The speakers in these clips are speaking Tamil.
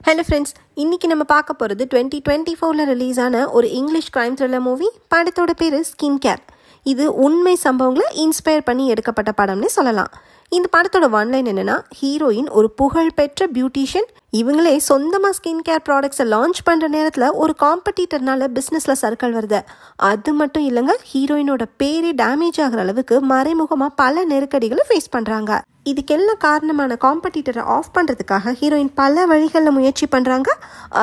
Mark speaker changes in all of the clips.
Speaker 1: Hello friends, இன்னைக்கு நம்ம பார்க்க போறது 2024ல ரிலீஸ் ஆன ஒரு இங்கிலீஷ் கிரைம் த்ரில்லர் மூவி. படத்தோட பேரு ஸ்கின் கேர். இது உண்மை சம்பவங்களை இன்ஸ்பயர் பண்ணி எடுக்கப்பட்ட படம்னு சொல்லலாம். இந்த படத்தோட ஒன்லைன் என்னன்னா, ஹீரோயின் ஒரு புகழ்பெற்ற பியூட்டிஷியன். இவங்களே சொந்தமா ஸ்கின் கேர் ப்ராடக்ட்ஸை லான்ச் பண்ற நேரத்துல ஒரு காம்படிட்டர்னால பிசினஸ்ல சர்க்கிள் வருது. அது மட்டும் இல்லைங்க, ஹீரோயினோட பேரே டேமேஜ் ஆகிற அளவுக்கு மறைமுகமா பல நெருக்கடிகளை ஃபேஸ் பண்றாங்க. இதுக்கெல்லாம் காரணமான காம்படிட்டரை ஆஃப் பண்ணுறதுக்காக ஹீரோயின் பல வழிகளில் முயற்சி பண்ணுறாங்க.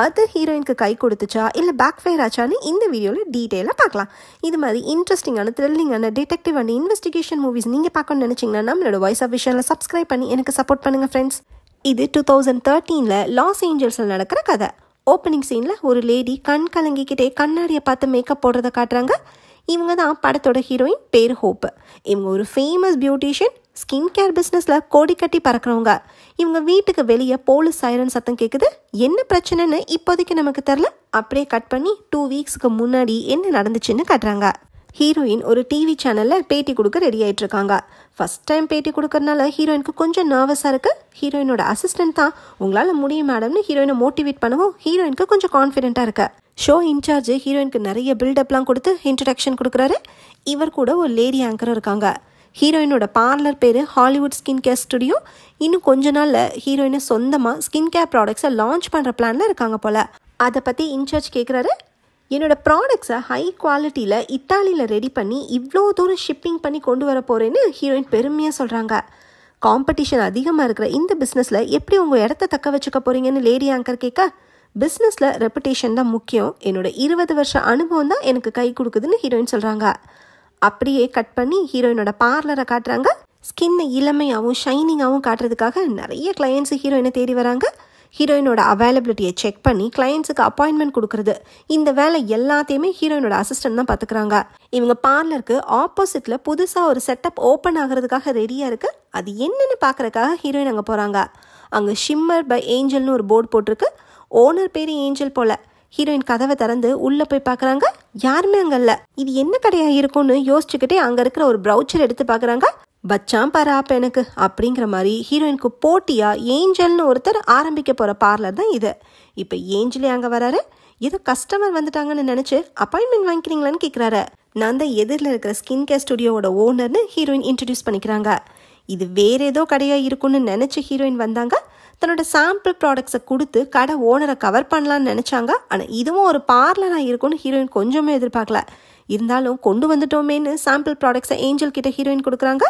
Speaker 1: அது ஹீரோயினுக்கு கை கொடுத்துச்சா இல்லை பேக் ஃபயர் ஆச்சான்னு இந்த வீடியோவில் டீட்டெயிலாக பார்க்கலாம். இது மாதிரி இன்ட்ரெஸ்டிங்கான த்ரில்லிங்கான டிடெக்டிவ் அண்ட் இன்வெஸ்டிகேஷன் மூவிஸ் நீங்கள் பார்க்கணும்னு நினச்சிங்கன்னா நம்மளோட வாய்ஸ் ஆஃப் விஷனில் சப்ஸ்கிரைப் பண்ணி எனக்கு சப்போர்ட் பண்ணுங்கள் ஃப்ரெண்ட்ஸ். இது 2013ல் லாஸ் ஏஞ்சல்ஸில் நடக்கிற கதை. ஓப்பனிங் சீனில் ஒரு லேடி கண் கலங்கிக்கிட்டே கண்ணாடியை பார்த்து மேக்கப் போடுறதை காட்டுறாங்க. இவங்க தான் படத்தோட ஹீரோயின், பேர் ஹோப். இவங்க ஒரு ஃபேமஸ் பியூட்டிஷியன், ஸ்கின் கேர் பிஸ்னஸில் கோடி கட்டி பறக்கிறவங்க. இவங்க வீட்டுக்கு வெளியே போலீஸ் சைரன் சத்தம் கேட்குது. என்ன பிரச்சனைன்னு இப்போதைக்கு நமக்கு தெரில. அப்படியே கட் பண்ணி 2 வீக்ஸ்க்கு முன்னாடி என்ன நடந்துச்சுன்னு காட்டுறாங்க. ஹீரோயின் ஒரு டிவி சேனலில் பேட்டி கொடுக்க ரெடி ஆகிட்டு இருக்காங்க. ஃபர்ஸ்ட் டைம் பேட்டி கொடுக்கறதுனால ஹீரோயினுக்கு கொஞ்சம் நர்வஸாக இருக்குது. ஹீரோயினோட அசிஸ்டன்ட் தான் உங்களால் முடியும் மேடம்னு ஹீரோயினை மோட்டிவேட் பண்ணவும் ஹீரோயினுக்கு கொஞ்சம் கான்ஃபிடென்ட்டாக இருக்கு. ஷோ இன்சார்ஜ் ஹீரோயினுக்கு நிறைய பில்டப்லாம் கொடுத்து இன்ட்ரடக்ஷன் கொடுக்குறாரு. இவர் கூட ஒரு லேடி ஆங்கரும் இருக்காங்க. ஹீரோயினோட பார்லர் பேர் ஹாலிவுட் ஸ்கின் கேர் ஸ்டுடியோ. இன்னும் கொஞ்ச நாளில் ஹீரோயினை சொந்தமாக ஸ்கின் கேர் ப்ராடக்ட்ஸை லான்ச் பண்ணுற பிளானில் இருக்காங்க போல். அதை பற்றி இன்சார்ஜ் கேட்குறாரு. என்னோடய ப்ராடக்ட்ஸை ஹை குவாலிட்டியில் இத்தாலியில் ரெடி பண்ணி இவ்வளோ தூரம் ஷிப்பிங் பண்ணி கொண்டு வர போகிறேன்னு ஹீரோயின் பெருமையாக சொல்கிறாங்க. காம்படிஷன் அதிகமாக இருக்கிற இந்த பிஸ்னஸில் எப்படி உங்கள் இடத்த தக்க வச்சுக்க போகிறீங்கன்னு லேடி ஆங்கர் கேட்க, பிஸ்னஸில் ரெப்புடேஷன் தான் முக்கியம், என்னோட 20 வருஷ அனுபவம் தான் எனக்கு கை கொடுக்குதுன்னு ஹீரோயின் சொல்கிறாங்க. அப்படியே கட் பண்ணி ஹீரோயினோட பார்லரை காட்டுறாங்க. ஸ்கின்னை இளமையாகவும் ஷைனிங்காகவும் காட்டுறதுக்காக நிறைய கிளையன்ட்ஸ் ஹீரோயினை தேடி வராங்க. ஹீரோயினோட அவைலபிலிட்டியை செக் பண்ணி கிளையன்ட்ஸுக்கு அப்பாயின்மெண்ட் கொடுக்குறது, இந்த வேலை எல்லாத்தையுமே ஹீரோயினோட அசிஸ்டன்ட் தான் பார்த்துக்கிறாங்க. இவங்க பார்லருக்கு ஆப்போசிட்டில் புதுசாக ஒரு செட்டப் ஓப்பன் ஆகிறதுக்காக ரெடியாக இருக்குது. அது என்னென்னு பார்க்குறதுக்காக ஹீரோயின் அங்கே போகிறாங்க. அங்கே ஷிம்மர் பை ஏஞ்சல்னு ஒரு போர்டு போட்டிருக்கு. ஓனர் பேர் ஏஞ்சல் போல். ஹீரோயின் கதவை திறந்து உள்ளே போய் பார்க்குறாங்க. யாருமே அங்கே இல்லை. இது என்ன கடையாக இருக்கும்னு யோசிச்சுக்கிட்டே அங்கே இருக்கிற ஒரு ப்ரௌச்சர் எடுத்து பார்க்குறாங்க. பச்சான் பாரு ஆப் எனக்கு அப்படிங்கிற மாதிரி ஹீரோயினுக்கு போட்டியாக ஏஞ்சல்னு ஒருத்தர் ஆரம்பிக்க போகிற பார்லர் தான் இது. இப்போ ஏஞ்சலே அங்கே வராரு. ஏதோ கஸ்டமர் வந்துட்டாங்கன்னு நினச்சி அப்பாயின்மெண்ட் வாங்கிக்கிறீங்களான்னு கேட்குறாரு. நான் தான் எதிரில் இருக்கிற ஸ்கின் கேர் ஸ்டுடியோவோட ஓனர்னு ஹீரோயின் இன்ட்ரடியூஸ் பண்ணிக்கிறாங்க. இது வேற ஏதோ கடையாக இருக்குன்னு நினச்சி ஹீரோயின் வந்தாங்க. தன்னோட சாம்பிள் ப்ராடக்ட்ஸை கொடுத்து கடை ஓனரை கவர் பண்ணலான்னு நினச்சாங்க. ஆனால் இதுவும் ஒரு பார்லராக இருக்கும்னு ஹீரோயின் கொஞ்சமே எதிர்பார்க்கல. இருந்தாலும் கொண்டு வந்துட்டோமேன்னு சாம்பிள் ப்ராடக்ட்ஸை ஏஞ்சல் கிட்ட ஹீரோயின் கொடுக்குறாங்க.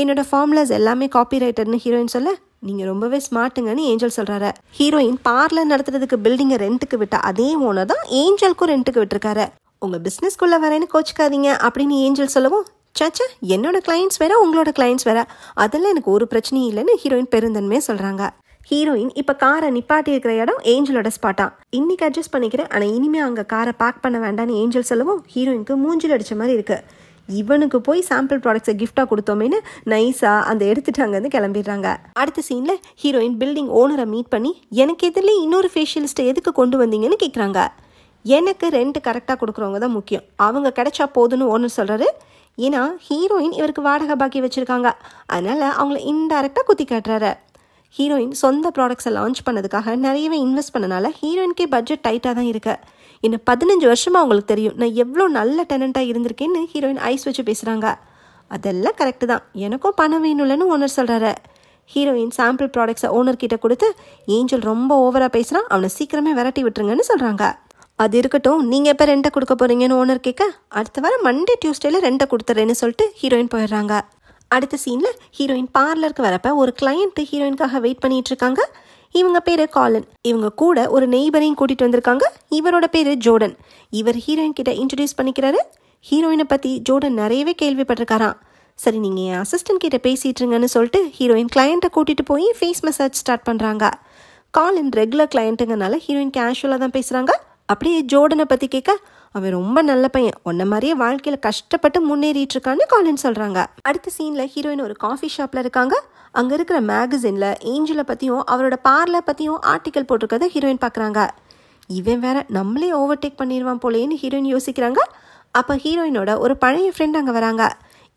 Speaker 1: என்னோட ஃபார்முலாஸ் எல்லாமே காப்பி ரைட்டர்னு ஹீரோயின் சொல்ல, நீங்கள் ரொம்பவே ஸ்மார்ட்டுங்கன்னு ஏஞ்சல் சொல்கிறாரு. ஹீரோயின் பார்லர் நடத்துறதுக்கு பில்டிங்கை ரெண்ட்டுக்கு விட்ட அதே ஓனர் தான் ஏஞ்சலுக்கும் ரெண்ட்டுக்கு விட்டுருக்காரு. உங்கள் பிஸ்னஸ்குள்ளே வரேன்னு கோச்சிக்காதீங்க அப்படின்னு ஏஞ்சல் சொல்லவும், சாச்சா என்னோட கிளைண்ட்ஸ் வேற உங்களோட கிளைண்ட்ஸ் வேற, அதெல்லாம் எனக்கு ஒரு பிரச்சனையும் இல்லைன்னு ஹீரோயின் பெருந்தன்மையாக சொல்கிறாங்க. ஹீரோயின் இப்போ காரை நிப்பாட்டி இருக்கிற இடம் ஏஞ்சலோட ஸ்பாட்டா. இன்னைக்கு அட்ஜஸ்ட் பண்ணிக்கிறேன், ஆனால் இனிமேல் அங்கே காரை பார்க் பண்ண வேண்டான்னு ஏஞ்சல் சொல்லவும் ஹீரோயினுக்கு மூஞ்சில் அடித்த மாதிரி இருக்குது. இவனுக்கு போய் சாம்பிள் ப்ராடக்ட்ஸை கிஃப்டாக கொடுத்தோமேன்னு நைஸாக அந்த எடுத்துட்டு அங்கேருந்து கிளம்பிடுறாங்க. அடுத்த சீனில் ஹீரோயின் பில்டிங் ஓனரை மீட் பண்ணி, எனக்கு எதிரிலே இன்னொரு ஃபேஷியலிஸ்ட்டை எதுக்கு கொண்டு வந்தீங்கன்னு கேட்குறாங்க. எனக்கு ரெண்ட் கரெக்டாக கொடுக்குறவங்க தான் முக்கியம், அவங்க கிடைச்சா போதுன்னு ஓனர் சொல்கிறாரு. ஏன்னா ஹீரோயின் இவருக்கு வாடகை பாக்கி வச்சுருக்காங்க. அதனால் அவங்கள இன்டைரக்டாக குத்தி காட்டுறாரு. ஹீரோயின் சொந்த ப்ராடக்ட்ஸை லான்ச் பண்ணதுக்காக நிறையவே இன்வெஸ்ட் பண்ணனால ஹீரோயினுக்கே பட்ஜெட் டைட்டாக தான் இருக்கு. இன்னும் 15 வருஷமாக அவங்களுக்கு தெரியும் நான் எவ்வளோ நல்ல டெனண்ட்டாக இருந்திருக்கேன்னு ஹீரோயின் ஐஸ் வச்சு பேசுகிறாங்க. அதெல்லாம் கரெக்டு தான், எனக்கும் பணம் வேணும்லன்னு ஓனர் சொல்கிறாரு. ஹீரோயின் சாம்பிள் ப்ராடக்ட்ஸை ஓனர்கிட்ட கொடுத்து, ஏஞ்சல் ரொம்ப ஓவராக பேசுகிறான், அவனை சீக்கிரமே விரட்டி விட்டுருங்கன்னு சொல்கிறாங்க. அது இருக்கட்டும், நீங்கள் எப்போ ரெண்ட்டை கொடுக்க போகிறீங்கன்னு ஓனர் கேட்க, அடுத்த வாரம் மண்டே டியூஸ்டேல ரெண்ட்டை கொடுத்துட்றேன்னு சொல்லிட்டு ஹீரோயின் போயிடுறாங்க. அடுத்த சீனில் ஹீரோயின் பார்லருக்கு வரப்ப ஒரு கிளையண்ட்டு ஹீரோயினுக்காக வெயிட் பண்ணிட்டு இருக்காங்க. இவங்க பேர் காலின். இவங்க கூட ஒரு நெய்பரையும் கூட்டிகிட்டு வந்திருக்காங்க. இவரோட பேர் ஜோர்டன். இவர் ஹீரோயின் கிட்ட இன்ட்ரடியூஸ் பண்ணிக்கிறாரு. ஹீரோயினை பற்றி ஜோர்டன் நிறையவே கேள்விப்பட்டிருக்காராம். சரி நீங்கள் என் அசிஸ்டன்ட் கிட்ட பேசிட்டுருங்கன்னு சொல்லிட்டு ஹீரோயின் கிளையண்ட்டை கூட்டிகிட்டு போய் ஃபேஸ் மசாஜ் ஸ்டார்ட் பண்ணுறாங்க. காலின் ரெகுலர் கிளையண்ட்டுங்கனால ஹீரோயின் கேஷுவலாக தான் பேசுகிறாங்க. அப்படியே ஜோர்டனை பற்றி கேட்க, அவன் ரொம்ப நல்ல பையன், உன்ன மாதிரியே வாழ்க்கையில் கஷ்டப்பட்டு முன்னேறிட்டு இருக்கான்னு காலின் சொல்கிறாங்க. அடுத்த சீனில் ஹீரோயின் ஒரு காஃபி ஷாப்பில் இருக்காங்க. அங்கே இருக்கிற மேகசினில் ஏஞ்சலை பற்றியும் அவரோட பார்லர் பற்றியும் ஆர்டிக்கல் போட்டிருக்கிறத ஹீரோயின் பார்க்குறாங்க. இவன் வேற நம்மளே ஓவர்டேக் பண்ணிடுவான் போலேன்னு ஹீரோயின் யோசிக்கிறாங்க. அப்போ ஹீரோயினோட ஒரு பழைய ஃப்ரெண்ட் அங்கே வராங்க.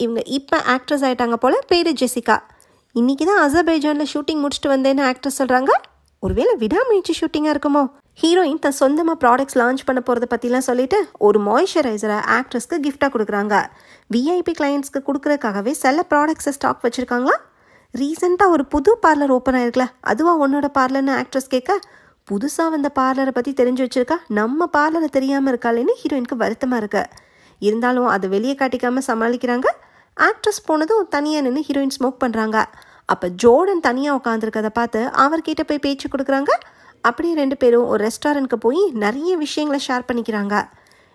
Speaker 1: இவங்க இப்போ ஆக்ட்ரஸ் ஆகிட்டாங்க போல். பேர் ஜெசிகா. இன்றைக்கி தான் அசர்பைஜானில் ஷூட்டிங் முடிச்சுட்டு வந்தேன்னு ஆக்ட்ரஸ் சொல்கிறாங்க. ஒருவேளை விடாமுயற்சி ஷூட்டிங்காக இருக்குமோ? ஹீரோயின் தன் சொந்தமாக ப்ராடக்ட்ஸ் லான்ச் பண்ண போகிறத பற்றிலாம் சொல்லிட்டு ஒரு மாய்ஸ்சரைசரை ஆக்ட்ரஸ்க்கு கிஃப்டாக கொடுக்குறாங்க. விஐபி கிளையண்ட்ஸ்க்கு கொடுக்குறதுக்காகவே சில ப்ராடக்ட்ஸை ஸ்டாக் வச்சுருக்காங்களா? ரீசெண்டாக ஒரு புது பார்லர் ஓப்பன் ஆயிருக்கல, அதுவா உன்னோட பார்லர்னு ஆக்ட்ரஸ் கேட்க, புதுசாக வந்த பார்லரை பற்றி தெரிஞ்சு வச்சுருக்கா, நம்ம பார்லரை தெரியாமல் இருக்காளேன்னு ஹீரோயினுக்கு வருத்தமாக இருக்கு. இருந்தாலும் அதை வெளியே காட்டிக்காமல் சமாளிக்கிறாங்க. ஆக்ட்ரஸ் போனதும் தனியாக நின்று ஹீரோயின் ஸ்மோக் பண்ணுறாங்க. அப்போ ஜோர்டன் தனியாக உட்காந்துருக்கதை பார்த்து அவர்கிட்ட போய் பேச்சு கொடுக்குறாங்க. அப்படியே 2 பேரும் ஒரு ரெஸ்டாரண்ட்க்கு போய் நிறைய விஷயங்களை ஷேர் பண்ணிக்கிறாங்க.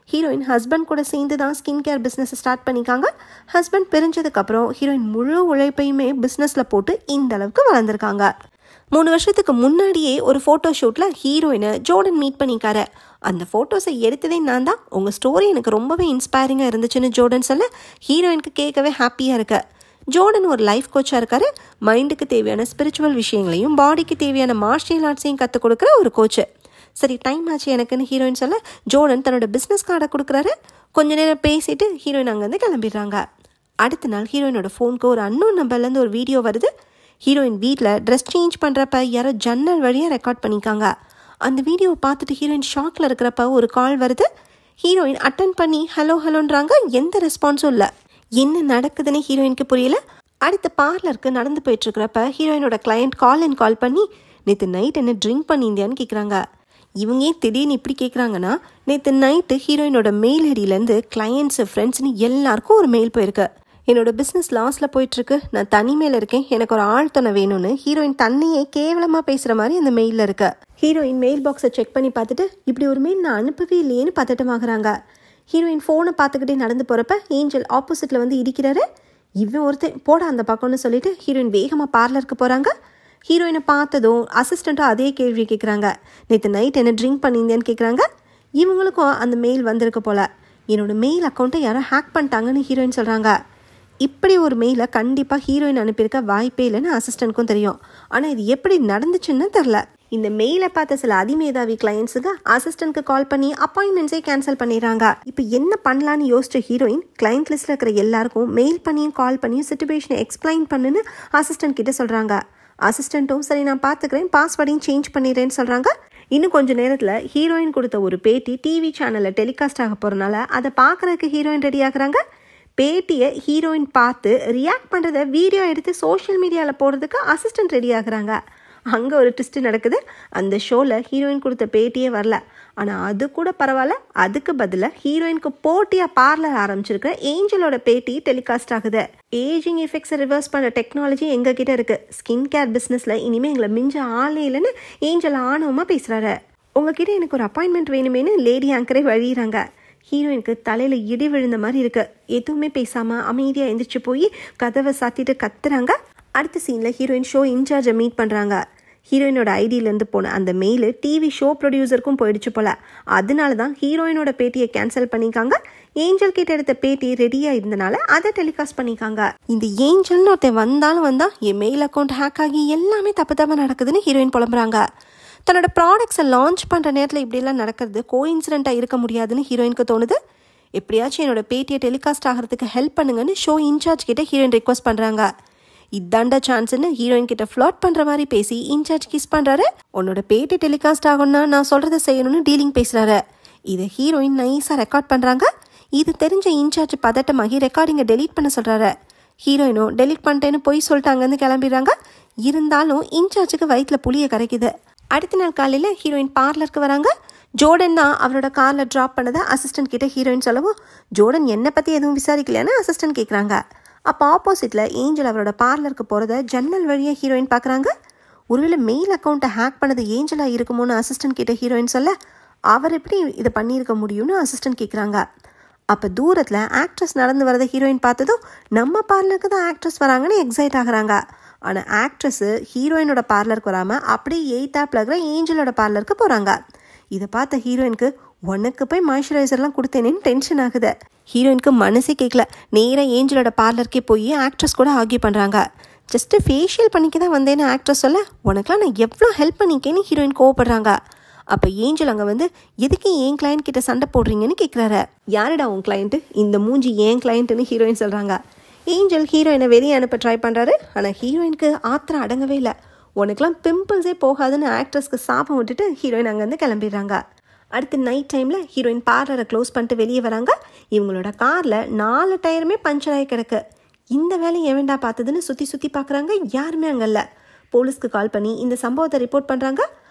Speaker 1: ஹீரோயின் ஹஸ்பண்ட் கூட சேர்ந்து தான் ஸ்கின் கேர் பிஸ்னஸை ஸ்டார்ட் பண்ணிக்காங்க. ஹஸ்பண்ட் பிரிஞ்சதுக்கப்புறம் ஹீரோயின் முழு உழைப்பையுமே பிஸ்னஸில் போட்டு இந்த அளவுக்கு வளர்ந்துருக்காங்க. 3 வருஷத்துக்கு முன்னாடியே ஒரு ஃபோட்டோ ஷூட்டில் ஹீரோயினை ஜோர்டன் மீட் பண்ணிக்காரு. அந்த ஃபோட்டோஸை எடுத்ததே நான் தான், உங்கள் ஸ்டோரி எனக்கு ரொம்பவே இன்ஸ்பைரிங்காக இருந்துச்சுன்னு ஜோர்டன் சொல்ல ஹீரோயினுக்கு கேட்கவே ஹாப்பியாக இருக்கு. ஜோர்டன் ஒரு லைஃப் கோச்சாக இருக்காரு. மைண்டுக்கு தேவையான ஸ்பிரிச்சுவல் விஷயங்களையும் பாடிக்கு தேவையான மார்ஷியல் ஆர்ட்ஸையும் கற்றுக் கொடுக்குற ஒரு கோச்சு. சரி, டைம் ஆச்சு எனக்குன்னு ஹீரோயின் சொல்ல ஜோர்டன் தன்னோட பிஸ்னஸ் கார்டை கொடுக்குறாரு. கொஞ்ச நேரம் பேசிட்டு ஹீரோயின் அங்கேருந்து கிளம்பிடுறாங்க. அடுத்த நாள் ஹீரோயினோட ஃபோனுக்கு ஒரு அன்னோன் நம்பர்லேருந்து ஒரு வீடியோ வருது. ஹீரோயின் வீட்டில் ட்ரெஸ் சேஞ்ச் பண்ணுறப்ப யாரோ ஜன்னல் வழியாக ரெக்கார்ட் பண்ணிக்காங்க. அந்த வீடியோவை பார்த்துட்டு ஹீரோயின் ஷாக்கில் இருக்கிறப்ப ஒரு கால் வருது. ஹீரோயின் அட்டன் பண்ணி ஹலோன்றாங்க. எந்த ரெஸ்பான்ஸும் இல்லை. என்ன நடக்குதுன்னு ஹீரோயினுக்கு புரியல. அடுத்த பார்லருக்கு நடந்து போயிட்டுருக்கிறப்ப ஹீரோயினோட கிளையண்ட் கால் பண்ணி நேற்று நைட் என்ன ட்ரிங்க் பண்ணியிருந்தியான்னு கேட்குறாங்க. இவங்க திடீர்னு இப்படி கேட்குறாங்கன்னா, நேற்று நைட்டு ஹீரோயினோட மெயில் ஐடியிலேருந்து கிளையண்ட்ஸு ஃப்ரெண்ட்ஸ்னு எல்லாருக்கும் ஒரு மெயில் போயிருக்கு. என்னோட பிஸ்னஸ் லாஸில் போயிட்டுருக்கு, நான் தனிமையில் இருக்கேன், எனக்கு ஒரு ஆள் துணை வேணும்னு ஹீரோயின் தன்னையே கேவலமாக பேசுகிற மாதிரி அந்த மெயிலில் இருக்கு. ஹீரோயின் மெயில் பாக்ஸை செக் பண்ணி பார்த்துட்டு இப்படி ஒரு மெயில் நான் அனுப்பவே இல்லையேன்னு பதட்டமாகறாங்க. ஹீரோயின் ஃபோனை பார்த்துக்கிட்டே நடந்து போகிறப்ப ஏஞ்சல் ஆப்போசிட்டில் வந்து இடிக்கிறாரு. இவன் ஒருத்தன் போட அந்த பக்கம்னு சொல்லிட்டு ஹீரோயின் வேகமாக பார்லருக்கு போகிறாங்க. ஹீரோயினை பார்த்ததும் அசிஸ்டண்ட்டும் அதே கேள்வி கேட்குறாங்க. நேற்று நைட் என்ன ட்ரிங்க் பண்ணியிருந்தேன்னு கேட்குறாங்க. இவங்களுக்கும் அந்த மெயில் வந்திருக்கு போல். என்னோட மெயில் அக்கௌண்ட்டை யாரோ ஹேக் பண்ணிட்டாங்கன்னு ஹீரோயின் சொல்கிறாங்க. இப்படி ஒரு மெயிலை கண்டிப்பாக ஹீரோயின் அனுப்பியிருக்க வாய்ப்பே இல்லைன்னு அசிஸ்டண்ட்க்கும் தெரியும். ஆனால் இது எப்படி நடந்துச்சுன்னு தெரில. இந்த மெயிலை பார்த்த சில அதிமேதாவி கிளையண்ட்ஸுக்கு அசிஸ்டண்ட்க்கு கால் பண்ணி அப்பாயின்மெண்ட்ஸே கேன்சல் பண்ணிடுறாங்க. இப்போ என்ன பண்ணலான்னு யோசிச்ச ஹீரோயின் கிளையண்ட் லிஸ்ட்டில் இருக்கிற எல்லாருக்கும் மெயில் பண்ணியும் கால் பண்ணியும் சிச்சுவேஷனை எக்ஸ்பிளைன் பண்ணுன்னு அசிஸ்டண்ட் கிட்ட சொல்கிறாங்க. அசிஸ்டண்ட்டும் சரி நான் பார்த்துக்கிறேன், பாஸ்வேர்டையும் சேஞ்ச் பண்ணிடுறேன்னு சொல்கிறாங்க. இன்னும் கொஞ்சம் நேரத்தில் ஹீரோயின் கொடுத்த ஒரு பேட்டி டிவி சேனலில் டெலிகாஸ்ட் ஆக போகிறனால அதை பார்க்குறதுக்கு ஹீரோயின் ரெடி ஆகுறாங்க. பேட்டியை ஹீரோயின் பார்த்து ரியாக்ட் பண்ணுறத வீடியோ எடுத்து சோஷியல் மீடியாவில் போடுறதுக்கு அசிஸ்டண்ட் ரெடி ஆகுறாங்க. அங்கே ஒரு ட்விஸ்ட்டு நடக்குது. அந்த ஷோவில் ஹீரோயின் கொடுத்த பேட்டியே வரல. ஆனால் அது கூட பரவாயில்ல, அதுக்கு பதிலாக ஹீரோயினுக்கு போட்டியாக பார்லர் ஆரம்பிச்சிருக்க ஏஞ்சலோட பேட்டி டெலிகாஸ்ட் ஆகுது. ஏஜிங் எஃபெக்ட்ஸை ரிவர்ஸ் பண்ணுற டெக்னாலஜி எங்ககிட்ட இருக்குது, ஸ்கின் கேர் பிஸ்னஸில் இனிமேல் எங்களை மிஞ்ச ஆளே இல்லைன்னு ஏஞ்சல் ஆணவமாக பேசுகிறாரு. உங்ககிட்ட எனக்கு ஒரு அப்பாயின்மெண்ட் வேணுமேனு லேடி ஆங்கரே வழிகிறாங்க. ஹீரோயினுக்கு தலையில் இடி விழுந்த மாதிரி இருக்கு. எதுவுமே பேசாமல் அமைதியாக எந்திரிச்சு போய் கதவை சாத்திட்டு கத்துறாங்க. அடுத்த சீனில் ஹீரோயின் ஷோ இன்சார்ஜை மீட் பண்ணுறாங்க. ஹீரோயினோட ஐடியிலேருந்து போன அந்த மெயில் டிவி ஷோ ப்ரொடியூசருக்கும் போயிடுச்சு போல. அதனால தான் ஹீரோயினோட பேட்டியை கேன்சல் பண்ணிக்காங்க. ஏஞ்சல் கிட்ட எடுத்த பேட்டி ரெடியாக இருந்தனால அதை டெலிகாஸ்ட் பண்ணிக்காங்க. இந்த ஏஞ்சல்னு ஒருத்தன் வந்தாலும் என் மெயில் அக்கௌண்ட் ஹேக் ஆகி எல்லாமே தப்பு நடக்குதுன்னு ஹீரோயின் புலம்புறாங்க. தன்னோட ப்ராடக்ட்ஸை லான்ச் பண்ணுற நேரத்தில் இப்படியெல்லாம் நடக்கிறது கோஇன்சிடென்ட்டாக இருக்க முடியாதுன்னு ஹீரோயினுக்கு தோணுது. எப்படியாச்சும் என்னோட பேட்டியை டெலிகாஸ்ட் ஆகிறதுக்கு ஹெல்ப் பண்ணுங்கன்னு ஷோ இன்சார்ஜ் கிட்ட ஹீரோயின் ரிக்வஸ்ட் பண்ணுறாங்க. இதாண்டா சான்ஸ்ன்னு ஹீரோயின் கிட்ட ஃப்ளாட் பண்ணுற மாதிரி பேசி இன்சார்ஜ் கிஸ் பண்ணுறாரு. உன்னோட பேட்டி டெலிகாஸ்ட் ஆகும்னா நான் சொல்கிறத செய்யணும்னு டீலிங் பேசுகிறாரு. இதை ஹீரோயின் நைஸாக ரெக்கார்ட் பண்ணுறாங்க. இது தெரிஞ்ச இன்சார்ஜ் பதட்டமாகி ரெக்கார்டிங்கை டெலீட் பண்ண சொல்கிறாரு. ஹீரோயினும் டெலீட் பண்ணிட்டேன்னு போய் சொல்லிட்டாங்கன்னு கிளம்பிடுறாங்க. இருந்தாலும் இன்சார்ஜுக்கு வயிற்றில் புளியை கரைக்குது. அடுத்த நாள் காலையில் ஹீரோயின் பார்லருக்கு வராங்க. ஜோர்டன் தான் அவரோட காரில் ட்ராப் பண்ணதை அசிஸ்டன்ட் கிட்ட ஹீரோயின் சொல்லவும், ஜோர்டன் என்னை பற்றி எதுவும் விசாரிக்கலையான்னு அசிஸ்டன்ட் கேட்குறாங்க. அப்போ ஆப்போசிட்டில் ஏஞ்சல் அவரோட பார்லருக்கு போகிறத ஜன்னல் வழியாக ஹீரோயின் பார்க்குறாங்க. ஒருவேளை மெயில் அக்கௌண்ட்டை ஹேக் பண்ணது ஏஞ்சலாக இருக்குமோன்னு அசிஸ்டன்ட் கிட்ட ஹீரோயின் சொல்ல, அவர் எப்படி இதை பண்ணியிருக்க முடியும்னு அசிஸ்டன்ட் கேட்குறாங்க. அப்போ தூரத்தில் ஆக்ட்ரஸ் நடந்து வரதை ஹீரோயின் பார்த்ததும் நம்ம பார்லருக்கு தான் ஆக்ட்ரஸ் வராங்கன்னு எக்ஸைட் ஆகுறாங்க. ஆனால் ஆக்ட்ரஸு ஹீரோயினோட பார்லருக்கு வராமல் அப்படியே எய்த்தாப்பில் இருக்கிற ஏஞ்சலோட பார்லருக்கு போகிறாங்க. இதை பார்த்த ஹீரோயினுக்கு உனக்கு போய் மாய்ஸ்சரைசர்லாம் கொடுத்தேனேன்னு டென்ஷன் ஆகுது. ஹீரோயினுக்கு மனசே கேட்கல. நேராக ஏஞ்சலோட பார்லருக்கே போய் ஆக்ட்ரஸ் கூட ஆர்கியூ பண்ணுறாங்க. ஜஸ்ட்டு ஃபேஷியல் பண்ணிக்க தான் வந்தேன்னு ஆக்ட்ரஸ் சொல்ல, உனக்குலாம் நான் எவ்வளோ ஹெல்ப் பண்ணிக்கேன்னு ஹீரோயின் கோவப்படுறாங்க. அப்போ ஏஞ்சல் அங்கே வந்து எதுக்கு என் கிளைண்ட் கிட்ட சண்டை போடுறீங்கன்னு கேட்குறாரு. யாருடா உன் கிளைண்ட்டு, இந்த மூஞ்சி ஏன் கிளைண்ட்டுன்னு ஹீரோயின் சொல்கிறாங்க. ஏஞ்சல் ஹீரோயினை வெளியே அனுப்ப ட்ரை பண்ணுறாரு. ஆனால் ஹீரோயினுக்கு ஆத்திரம் அடங்கவே இல்லை. உனக்குலாம் பிம்பிள்ஸே போகாதுன்னு ஆக்ட்ரஸ்க்கு சாபம் விட்டுட்டு ஹீரோயின் அங்கேருந்து கிளம்பிடுறாங்க. அடுத்து நைட் டைமில் ஹீரோயின் பார்லரை க்ளோஸ் பண்ணிட்டு வெளியே வராங்க. இவங்களோட காரில் 4 டயருமே பஞ்சர் ஆகி கிடக்கு. இந்த வேலையை எவன்டா பார்த்ததுன்னு சுற்றி பார்க்குறாங்க. யாருமே அங்கே இல்லை. போலீஸ்க்கு கால் பண்ணி இந்த சம்பவத்தை ரிப்போர்ட் பண்ணுறாங்க.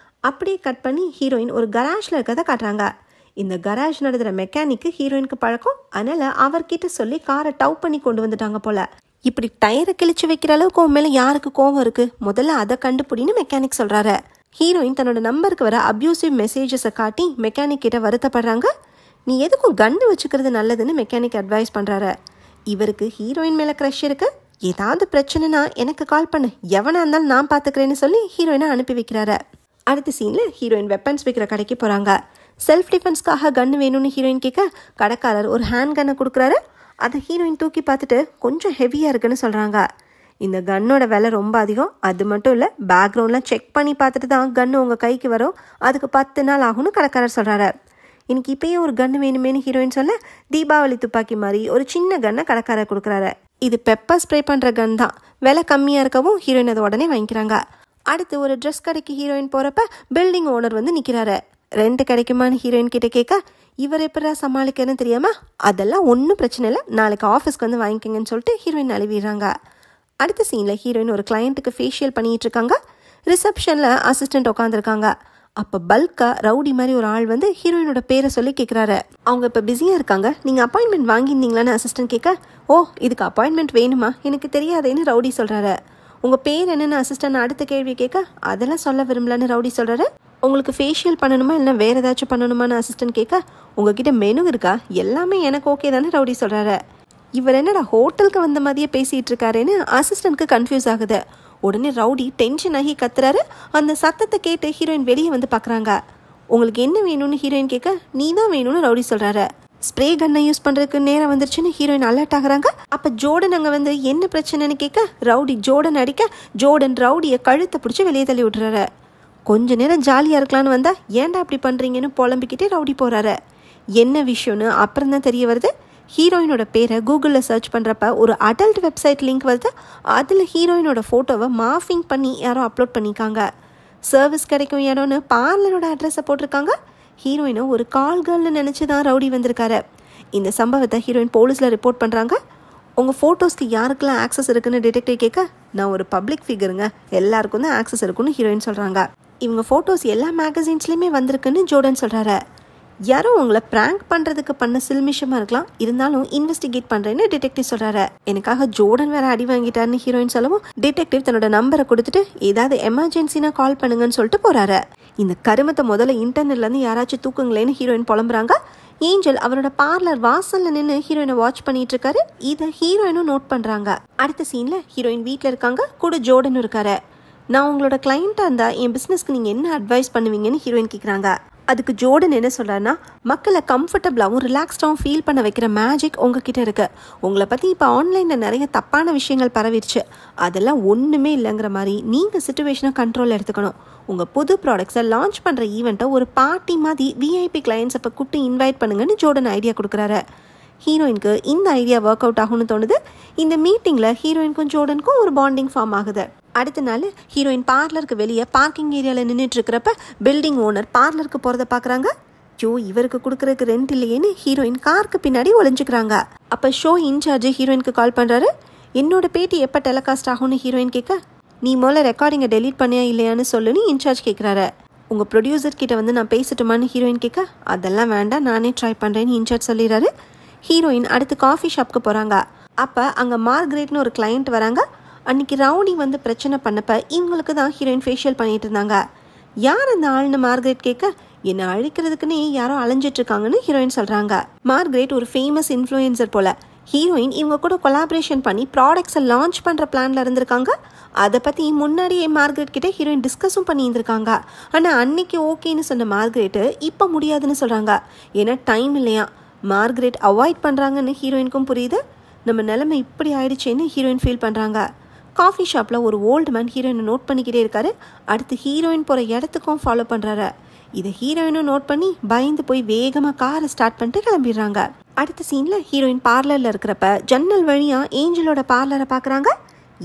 Speaker 1: அப்படியே கட் பண்ணி ஹீரோயின் ஒரு கராஜில் இருக்கிறத காட்டுறாங்க. இந்த கராஜ் நடத்துகிற மெக்கானிக்கு ஹீரோயினுக்கு பழக்கம். அதனால் அவர்கிட்ட சொல்லி காரை டவ் பண்ணி கொண்டு வந்துட்டாங்க போல. இப்படி டயரை கிழிச்சு வைக்கிற அளவுக்கு உன் மேலே யாருக்கு கோவம் இருக்குது, முதல்ல அதை கண்டுபிடின்னு மெக்கானிக் சொல்கிறாரு. ஹீரோயின் தன்னோட நம்பருக்கு வர அப்யூசிவ் மெசேஜஸை காட்டி மெக்கானிக் கிட்ட வருத்தப்படுறாங்க. நீ எதுக்கும் கன்று வச்சுக்கிறது நல்லதுன்னு மெக்கானிக் அட்வைஸ் பண்ணுறாரு. இவருக்கு ஹீரோயின் மேலே க்ரஷ் இருக்கு. ஏதாவது பிரச்சனைனா எனக்கு கால் பண்ணு, எவனா இருந்தாலும் நான் பார்த்துக்கிறேன்னு சொல்லி ஹீரோயினை அனுப்பி வைக்கிறாரு. அடுத்த சீனில் ஹீரோயின் வெப்பன்ஸ் விற்கிற கடைக்கு போகிறாங்க. செல்ஃப் டிஃபென்ஸ்க்காக கன்று வேணும்னு ஹீரோயின் கேட்க கடைக்காரர் ஒரு ஹேண்ட் கன்னை கொடுக்குறாரு. அதை ஹீரோயின் தூக்கி பார்த்துட்டு கொஞ்சம் ஹெவியாக இருக்குன்னு சொல்கிறாங்க. இந்த கன்னோட விலை ரொம்ப அதிகம், அது மட்டும் இல்லை பேக்ரவுண்ட்லாம் செக் பண்ணி பார்த்துட்டு தான் கன்று உங்கள் கைக்கு வரும், அதுக்கு 10 நாள் ஆகும்னு கடைக்காரர் சொல்கிறாரு. எனக்கு இப்போயே ஒரு கன்று வேணுமேனு ஹீரோயின் சொல்ல தீபாவளி துப்பாக்கி மாதிரி ஒரு சின்ன கன்னை கடைக்காரர் கொடுக்குறாரு. இது பெப்பர் ஸ்ப்ரே பண்ணுற கன் தான். விலை கம்மியாக இருக்கவும் ஹீரோயின் அதை உடனே வாங்கிக்கிறாங்க. அடுத்து ஒரு ட்ரெஸ் கடைக்கு ஹீரோயின் போகிறப்ப பில்டிங் ஓனர் வந்து நிற்கிறாரு. ரெண்ட் கிடைக்குமான்னு ஹீரோயின் கிட்ட கேட்க இவர் எப்படா சமாளிக்கிறன்னு தெரியாமல் அதெல்லாம் ஒன்றும் பிரச்சனை இல்லை, நாளைக்கு ஆஃபீஸ்க்கு வந்து வாங்கிக்கங்கன்னு சொல்லிட்டு ஹீரோயின் அழுவிடுறாங்க. அடுத்த சீனில் ஹீரோயின் ஒரு கிளையண்ட்டுக்கு ஃபேஷியல் பண்ணிகிட்டு இருக்காங்க. ரிசப்ஷனில் அசிஸ்டண்ட் உட்காந்துருக்காங்க. அப்போ பல்காக ரவுடி மாதிரி ஒரு ஆள் வந்து ஹீரோயினோட பேரை சொல்லி கேட்குறாரு. அவங்க இப்போ பிஸியாக இருக்காங்க, நீங்கள் அப்பாயின்மெண்ட் வாங்கியிருந்தீங்களான்னு அசிஸ்டன்ட் கேட்க ஓ இதுக்கு அப்பாயின்மெண்ட் வேணுமா, எனக்கு தெரியாதேன்னு ரவுடி சொல்கிறாரு. உங்கள் பேர் என்னென்னு அசிஸ்டன்ட் அடுத்த கேள்வி கேட்க அதெல்லாம் சொல்ல விரும்பலன்னு ரவுடி சொல்கிறாரு. உங்களுக்கு ஃபேஷியல் பண்ணணுமா இல்லை வேறு ஏதாச்சும் பண்ணணுமான்னு அசிஸ்டன்ட் கேட்க உங்ககிட்ட மெனு இருக்கா, எல்லாமே எனக்கு ஓகே தானே ரவுடி சொல்கிறாரு. இவர் என்னடா ஹோட்டலுக்கு வந்த மாதிரியே பேசிகிட்டு இருக்காருன்னு அசிஸ்டன்ட்க்கு கன்ஃபியூஸ் ஆகுது. உடனே ரவுடி டென்ஷன் ஆகி கத்துறாரு. அந்த சத்தத்தை கேட்டு ஹீரோயின் வெளியே வந்து பார்க்குறாங்க. உங்களுக்கு என்ன வேணும்னு ஹீரோயின் கேட்க நீ தான் வேணும்னு ரவுடி சொல்கிறாரு. ஸ்ப்ரே கன்னை யூஸ் பண்ணுறதுக்கு நேரம் வந்துருச்சுன்னு ஹீரோயின் அலர்ட் ஆகுறாங்க. அப்போ ஜோர்டன் அங்கே வந்து என்ன பிரச்சனைன்னு கேட்க ரவுடி ஜோர்டன் அடிக்க ஜோர்டன் ரவுடியை கழுத்தை பிடிச்சி வெளியே தள்ளி விட்டுறாரு. கொஞ்ச நேரம் ஜாலியாக இருக்கலான்னு வந்தா ஏன்டா அப்படி பண்ணுறீங்கன்னு புலம்பிக்கிட்டே ரவுடி போகிறாரு. என்ன விஷயம்னு அப்புறம் தான் தெரிய வருது. ஹீரோயினோட பேரை கூகுளில் சர்ச் பண்ணுறப்ப ஒரு அடல்ட் வெப்சைட் லிங்க் வருது. அதில் ஹீரோயினோட ஃபோட்டோவை மார்ஃபிங் பண்ணி யாரோ அப்லோட் பண்ணியிருக்காங்க. சர்வீஸ் கிடைக்கும் இடம்னு பார்லரோட அட்ரஸை போட்டிருக்காங்க. ஹீரோயினை ஒரு கால் கேர்ள்னு நினச்சி தான் ரவுடி வந்திருக்காரு. இந்த சம்பவத்தை ஹீரோயின் போலீஸில் ரிப்போர்ட் பண்ணுறாங்க. உங்கள் ஃபோட்டோஸ்க்கு யாருக்கெல்லாம் ஆக்சஸ் இருக்குன்னு டிடெக்டிவ் கேட்க நான் ஒரு பப்ளிக் ஃபிகருங்க, எல்லாருக்கும் தான் ஆக்சஸ் இருக்குன்னு ஹீரோயின் சொல்கிறாங்க. இவங்க ஃபோட்டோஸ் எல்லா மேகசின்ஸ்லேயுமே வந்திருக்குன்னு ஜோர்டன் சொல்கிறாரு. யாரோ உங்களை ப்ராங்க் பண்ணுறதுக்கு பண்ண சில்மிஷமாக இருக்கலாம், இருந்தாலும் இன்வெஸ்டிகேட் பண்ணுறேன்னு டிடெக்டிவ் சொல்கிறாரு. எனக்காக ஜோர்டன் வேறு அடி வாங்கிட்டாருன்னு ஹீரோயின் சொல்லவும் டிடெக்டிவ் தன்னோட நம்பரை கொடுத்துட்டு ஏதாவது எமர்ஜென்சினா கால் பண்ணுங்கன்னு சொல்லிட்டு போகிறாரு. இந்த கருமத்தை முதல்ல இன்டர்நெட்லேருந்து யாராச்சும் தூக்குங்களேன்னு ஹீரோயின் புலம்புறாங்க. ஏஞ்சல் அவரோட பார்லர் வாசலில் நின்று ஹீரோயினை வாட்ச் பண்ணிட்டு இருக்காரு. இதை ஹீரோயினும் நோட் பண்ணுறாங்க. அடுத்த சீனில் ஹீரோயின் வீட்டில் இருக்காங்க, கூட ஜோர்டனும் இருக்காரு. நான் உங்களோட கிளைண்ட்டாக இருந்தால் என் பிஸ்னஸ்க்கு நீங்கள் என்ன அட்வைஸ் பண்ணுவீங்கன்னு ஹீரோயின் கேட்குறாங்க. அதுக்கு ஜோர்டன் என்ன சொல்கிறாருன்னா மக்களை கம்ஃபர்டபுளாகவும் ரிலாக்ஸ்டாகவும் ஃபீல் பண்ண வைக்கிற மேஜிக் உங்ககிட்ட இருக்குது. உங்களை பற்றி இப்போ ஆன்லைனில் நிறைய தப்பான விஷயங்கள் பரவிடுச்சு, அதெல்லாம் ஒன்றுமே இல்லைங்கிற மாதிரி நீங்கள் சிச்சுவேஷனை கண்ட்ரோலில் எடுத்துக்கணும். உங்கள் புது ப்ராடக்ட்ஸை லான்ச் பண்ணுற ஈவெண்ட்டை ஒரு பார்ட்டி மாதிரி விஐபி கிளைண்ட்ஸை இப்போ கூப்பிட்டு இன்வைட் பண்ணுங்கன்னு ஜோர்டன் ஐடியா கொடுக்குறாரு. ஹீரோயினுக்கு இந்த ஐடியா ஒர்க் அவுட் ஆகும்னு தோணுது. இந்த மீட்டிங்கில் ஹீரோயினுக்கும் ஜோர்டனுக்கும் ஒரு பாண்டிங் ஃபார்ம் ஆகுது. அடுத்த நாள் ஹீரோயின் பார்லருக்கு வெளியே பார்க்கிங் ஏரியாவில் நின்றுட்டு இருக்கிறப்ப பில்டிங் ஓனர் பார்லருக்கு போகிறத பார்க்குறாங்க. இவருக்கு கொடுக்குறதுக்கு ரெண்ட் இல்லையேன்னு ஹீரோயின் காருக்கு பின்னாடி ஒளிஞ்சுக்கிறாங்க. அப்போ ஷோ இன்சார்ஜ் ஹீரோயினுக்கு கால் பண்ணுறாரு. என்னோட பேட்டி எப்போ டெலிகாஸ்ட் ஆகும்னு ஹீரோயின் கேட்க நீ முதல்ல ரெக்கார்டிங்கை டெலீட் பண்ணியா இல்லையான்னு சொல்லுன்னு இன்சார்ஜ் கேட்குறாரு. உங்கள் ப்ரொடியூசர் கிட்ட வந்து நான் பேசட்டுமான்னு ஹீரோயின் கேட்க அதெல்லாம் வேண்டாம், நானே ட்ரை பண்ணுறேன்னு இன்சார்ஜ் சொல்லிடுறாரு. ஹீரோயின் அடுத்து காஃபி ஷாப்க்கு போகிறாங்க. அப்போ அங்கே மார்க்ரெட்னு ஒரு கிளைண்ட் வராங்க. அன்றைக்கி ரவுடி வந்து பிரச்சனை பண்ணப்போ இவங்களுக்கு தான் ஹீரோயின் ஃபேஷியல் பண்ணிகிட்டு இருந்தாங்க. யார் அந்த ஆள்னு மார்க்ரெட் கேட்க என்னை அழிக்கிறதுக்குன்னே யாரோ அலைஞ்சிட்ருக்காங்கன்னு ஹீரோயின் சொல்கிறாங்க. மார்க்ரெட் ஒரு ஃபேமஸ் இன்ஃப்ளூயன்சர் போல். ஹீரோயின் இவங்க கூட கொலாபரேஷன் பண்ணி ப்ராடக்ட்ஸை லான்ச் பண்ணுற பிளானில் இருந்திருக்காங்க. அதை பற்றி முன்னாடியே மார்க்ரெட் கிட்டே ஹீரோயின் டிஸ்கஸும் பண்ணியிருந்திருக்காங்க. ஆனால் அன்னைக்கு ஓகேன்னு சொன்ன மார்க்ரெட்டு இப்போ முடியாதுன்னு சொல்கிறாங்க. ஏன்னா டைம் இல்லையா. மார்க்ரெட் அவாய்ட் பண்ணுறாங்கன்னு ஹீரோயினுக்கும் புரியுது. நம்ம நிலைமை இப்படி ஆயிடுச்சேன்னு ஹீரோயின் ஃபீல் பண்ணுறாங்க. காஃபி ஷாப்பில் ஒரு ஓல்டு மேன் ஹீரோயினை நோட் பண்ணிக்கிட்டே இருக்காரு. அடுத்து ஹீரோயின் போகிற இடத்துக்கும் ஃபாலோ பண்ணுறாரு. இதை ஹீரோயினும் நோட் பண்ணி பயந்து போய் வேகமாக காரை ஸ்டார்ட் பண்ணிட்டு கிளம்பிடுறாங்க. அடுத்த சீனில் ஹீரோயின் பார்லரில் இருக்கிறப்ப ஜன்னல் வழியாக ஏஞ்சலோட பார்லரை பார்க்குறாங்க.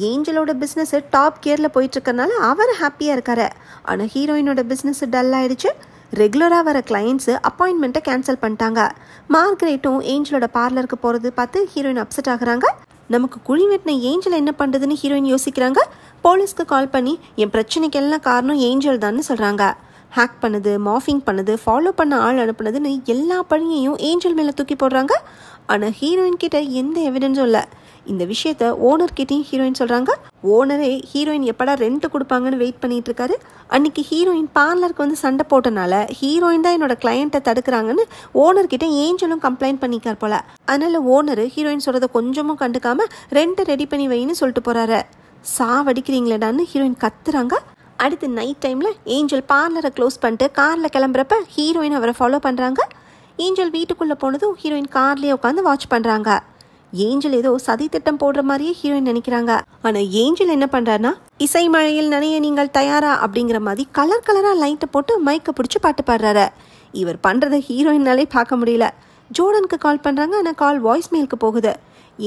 Speaker 1: ஏஞ்சலோட பிஸ்னஸ் டாப் கியரில் போயிட்டு இருக்கறனால அவர் ஹாப்பியாக இருக்காரு. ஆனால் ஹீரோயினோட பிஸ்னஸ் டல் ஆயிடுச்சு. ரெகுலராக வர கிளைண்ட்ஸு அப்பாயின்மெண்ட்டை கேன்சல் பண்ணிட்டாங்க. மார்கரெட்டும் ஏஞ்சலோட பார்லருக்கு போகிறது பார்த்து ஹீரோயின் அப்செட் ஆகுறாங்க. நமக்கு குழி வெட்டின ஏஞ்சல் என்ன பண்ணுறதுன்னு ஹீரோயின் யோசிக்கிறாங்க. போலீஸ்க்கு கால் பண்ணி என் பிரச்சனைக்கெல்லாம் காரணம் ஏஞ்சல் தான்னு சொல்கிறாங்க. ஹேக் பண்ணுது, மார்ஃபிங் பண்ணுது, ஃபாலோ பண்ண ஆள் அனுப்புனதுன்னு எல்லா பழியையும் ஏஞ்சல் மேலே தூக்கி போடுறாங்க. ஆனால் ஹீரோயின் கிட்ட எந்த எவிடன்ஸும் இல்லை. இந்த விஷயத்த ஓனர்கிட்டையும் ஹீரோயின் சொல்கிறாங்க. ஓனரே ஹீரோயின் எப்படா ரெண்ட் கொடுப்பாங்கன்னு வெயிட் பண்ணிட்டு இருக்காரு. அன்னைக்கு ஹீரோயின் பார்லருக்கு வந்து சண்டை போட்டனால ஹீரோயின் தான் என்னோட கிளையண்ட்டை தடுக்கிறாங்கன்னு ஓனர்கிட்ட ஏஞ்சலும் கம்ப்ளைண்ட் பண்ணிக்கார் போல. அதனால ஓனர் ஹீரோயின் சொல்கிறத கொஞ்சமும் கண்டுக்காம ரெண்ட்டை ரெடி பண்ணி வைன்னு சொல்லிட்டு போறாரு. சாவடிக்கிறீங்களேடான்னு ஹீரோயின் கத்துறாங்க. அடுத்து நைட் டைமில் ஏஞ்சல் பார்லரை க்ளோஸ் பண்ணிட்டு காரில் கிளம்புறப்ப ஹீரோயின் அவரை ஃபாலோ பண்ணுறாங்க. ஏஞ்சல் வீட்டுக்குள்ளே போனதும் ஹீரோயின் கார்லேயே உட்காந்து வாட்ச் பண்ணுறாங்க. ஏஞ்சல் ஏதோ சதி திட்டம் போடுற மாதிரியே ஹீரோயின் நினைக்கிறாங்க. ஆனால் ஏஞ்சல் என்ன பண்ணுறாருன்னா, இசை மழையில் நனைய நீங்கள் தயாரா அப்படிங்கிற மாதிரி கலர் கலராக லைட்டை போட்டு மைக்கை பிடிச்சி பாட்டு பாடுறாரு. இவர் பண்ணுறதை ஹீரோயினாலே பார்க்க முடியல. ஜோர்டனுக்கு கால் பண்ணுறாங்க. ஆனால் கால் வாய்ஸ் மெயிலுக்கு போகுது.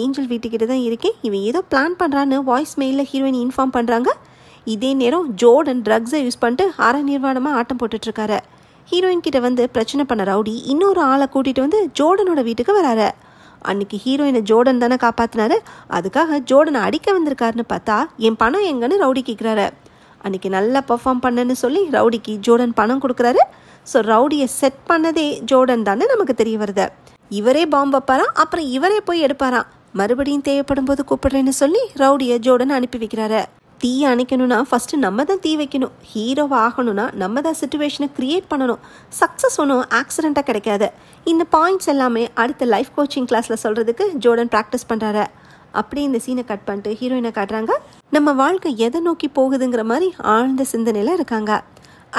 Speaker 1: ஏஞ்சல் வீட்டுக்கிட்ட தான் இருக்கேன், இவன் ஏதோ பிளான் பண்ணுறான்னு வாய்ஸ் மெயிலில் ஹீரோயின் இன்ஃபார்ம் பண்ணுறாங்க. இதே நேரம் ஜோர்டன் ட்ரக்ஸை யூஸ் பண்ணிட்டு அரை நிர்வாணமாக ஆட்டம் போட்டுட்ருக்காரு. ஹீரோயின் கிட்ட வந்து பிரச்சனை பண்ண ரவுடி இன்னொரு ஆளை கூட்டிகிட்டு வந்து ஜோர்டனோட வீட்டுக்கு வராரு. அன்னைக்கு ஹீரோயினை ஜோர்டன் தானே காப்பாற்றினாரு. அதுக்காக ஜோர்டனை அடிக்க வந்திருக்காருன்னு பார்த்தா என் பணம் எங்கன்னு ரவுடி கேட்குறாரு. அன்னைக்கு நல்லா பெர்ஃபார்ம் பண்ணேன்னு சொல்லி ரவுடிக்கு ஜோர்டன் பணம் கொடுக்குறாரு. ஸோ ரவுடியை செட் பண்ணதே ஜோர்டன் தானே நமக்கு தெரிய வருது. இவரே பாம்பு வைப்பாராம், அப்புறம் இவரே போய் எடுப்பாராம். மறுபடியும் தேவைப்படும் போது கூப்பிடுறேன்னு சொல்லி ரவுடியை ஜோர்டன் அனுப்பி வைக்கிறாரு. தீயை அணைக்கணும்னா ஃபஸ்ட்டு நம்ம தான் தீ வைக்கணும். ஹீரோவை ஆகணும்னா நம்ம தான் சுச்சுவேஷனை க்ரியேட் பண்ணணும். சக்ஸஸ் ஒன்றும் ஆக்சிடெண்ட்டாக கிடைக்காது. இந்த பாயிண்ட்ஸ் எல்லாமே அடுத்த லைஃப் கோச்சிங் கிளாஸில் சொல்கிறதுக்கு ஜோர்டன் ப்ராக்டிஸ் பண்ணுறாரு. அப்படி இந்த சீனை கட் பண்ணிட்டு ஹீரோயினை காட்டுறாங்க. நம்ம வாழ்க்கை எதை நோக்கி போகுதுங்கிற மாதிரி ஆழ்ந்த சிந்தனையில் இருக்காங்க.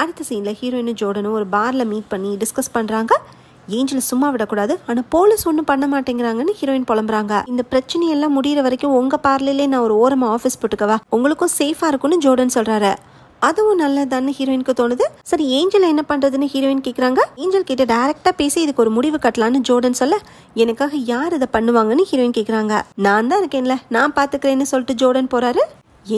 Speaker 1: அடுத்த சீனில் ஹீரோயினும் ஜோர்டனும் ஒரு பாரில் மீட் பண்ணி டிஸ்கஸ் பண்ணுறாங்க. ஏஞ்சலை சும்மா விடக்கூடாது, ஆனால் போலீஸ் ஒன்றும் பண்ண மாட்டேங்கிறாங்கன்னு ஹீரோயின் புலம்புறாங்க. இந்த பிரச்சனையெல்லாம் முடிகிற வரைக்கும் உங்கள் பார்லையிலே நான் ஒரு ஓரமாக ஆஃபீஸ் போட்டுக்கவா, உங்களுக்கும் சேஃபாக இருக்கும்னு ஜோர்டன் சொல்கிறாரு. அதுவும் நல்லதான்னு ஹீரோயினுக்கு தோணுது. சரி ஏஞ்சல் என்ன பண்ணுறதுன்னு ஹீரோயின் கேட்குறாங்க. ஏஞ்சல் கிட்ட டைரெக்டாக பேசி இதுக்கு ஒரு முடிவு கட்டலான்னு ஜோர்டன் சொல்ல, எனக்காக யார் இதை பண்ணுவாங்கன்னு ஹீரோயின் கேட்குறாங்க. நான் தான் இருக்கேன்ல, நான் பார்த்துக்கிறேன்னு சொல்லிட்டு ஜோர்டன் போகிறாரு.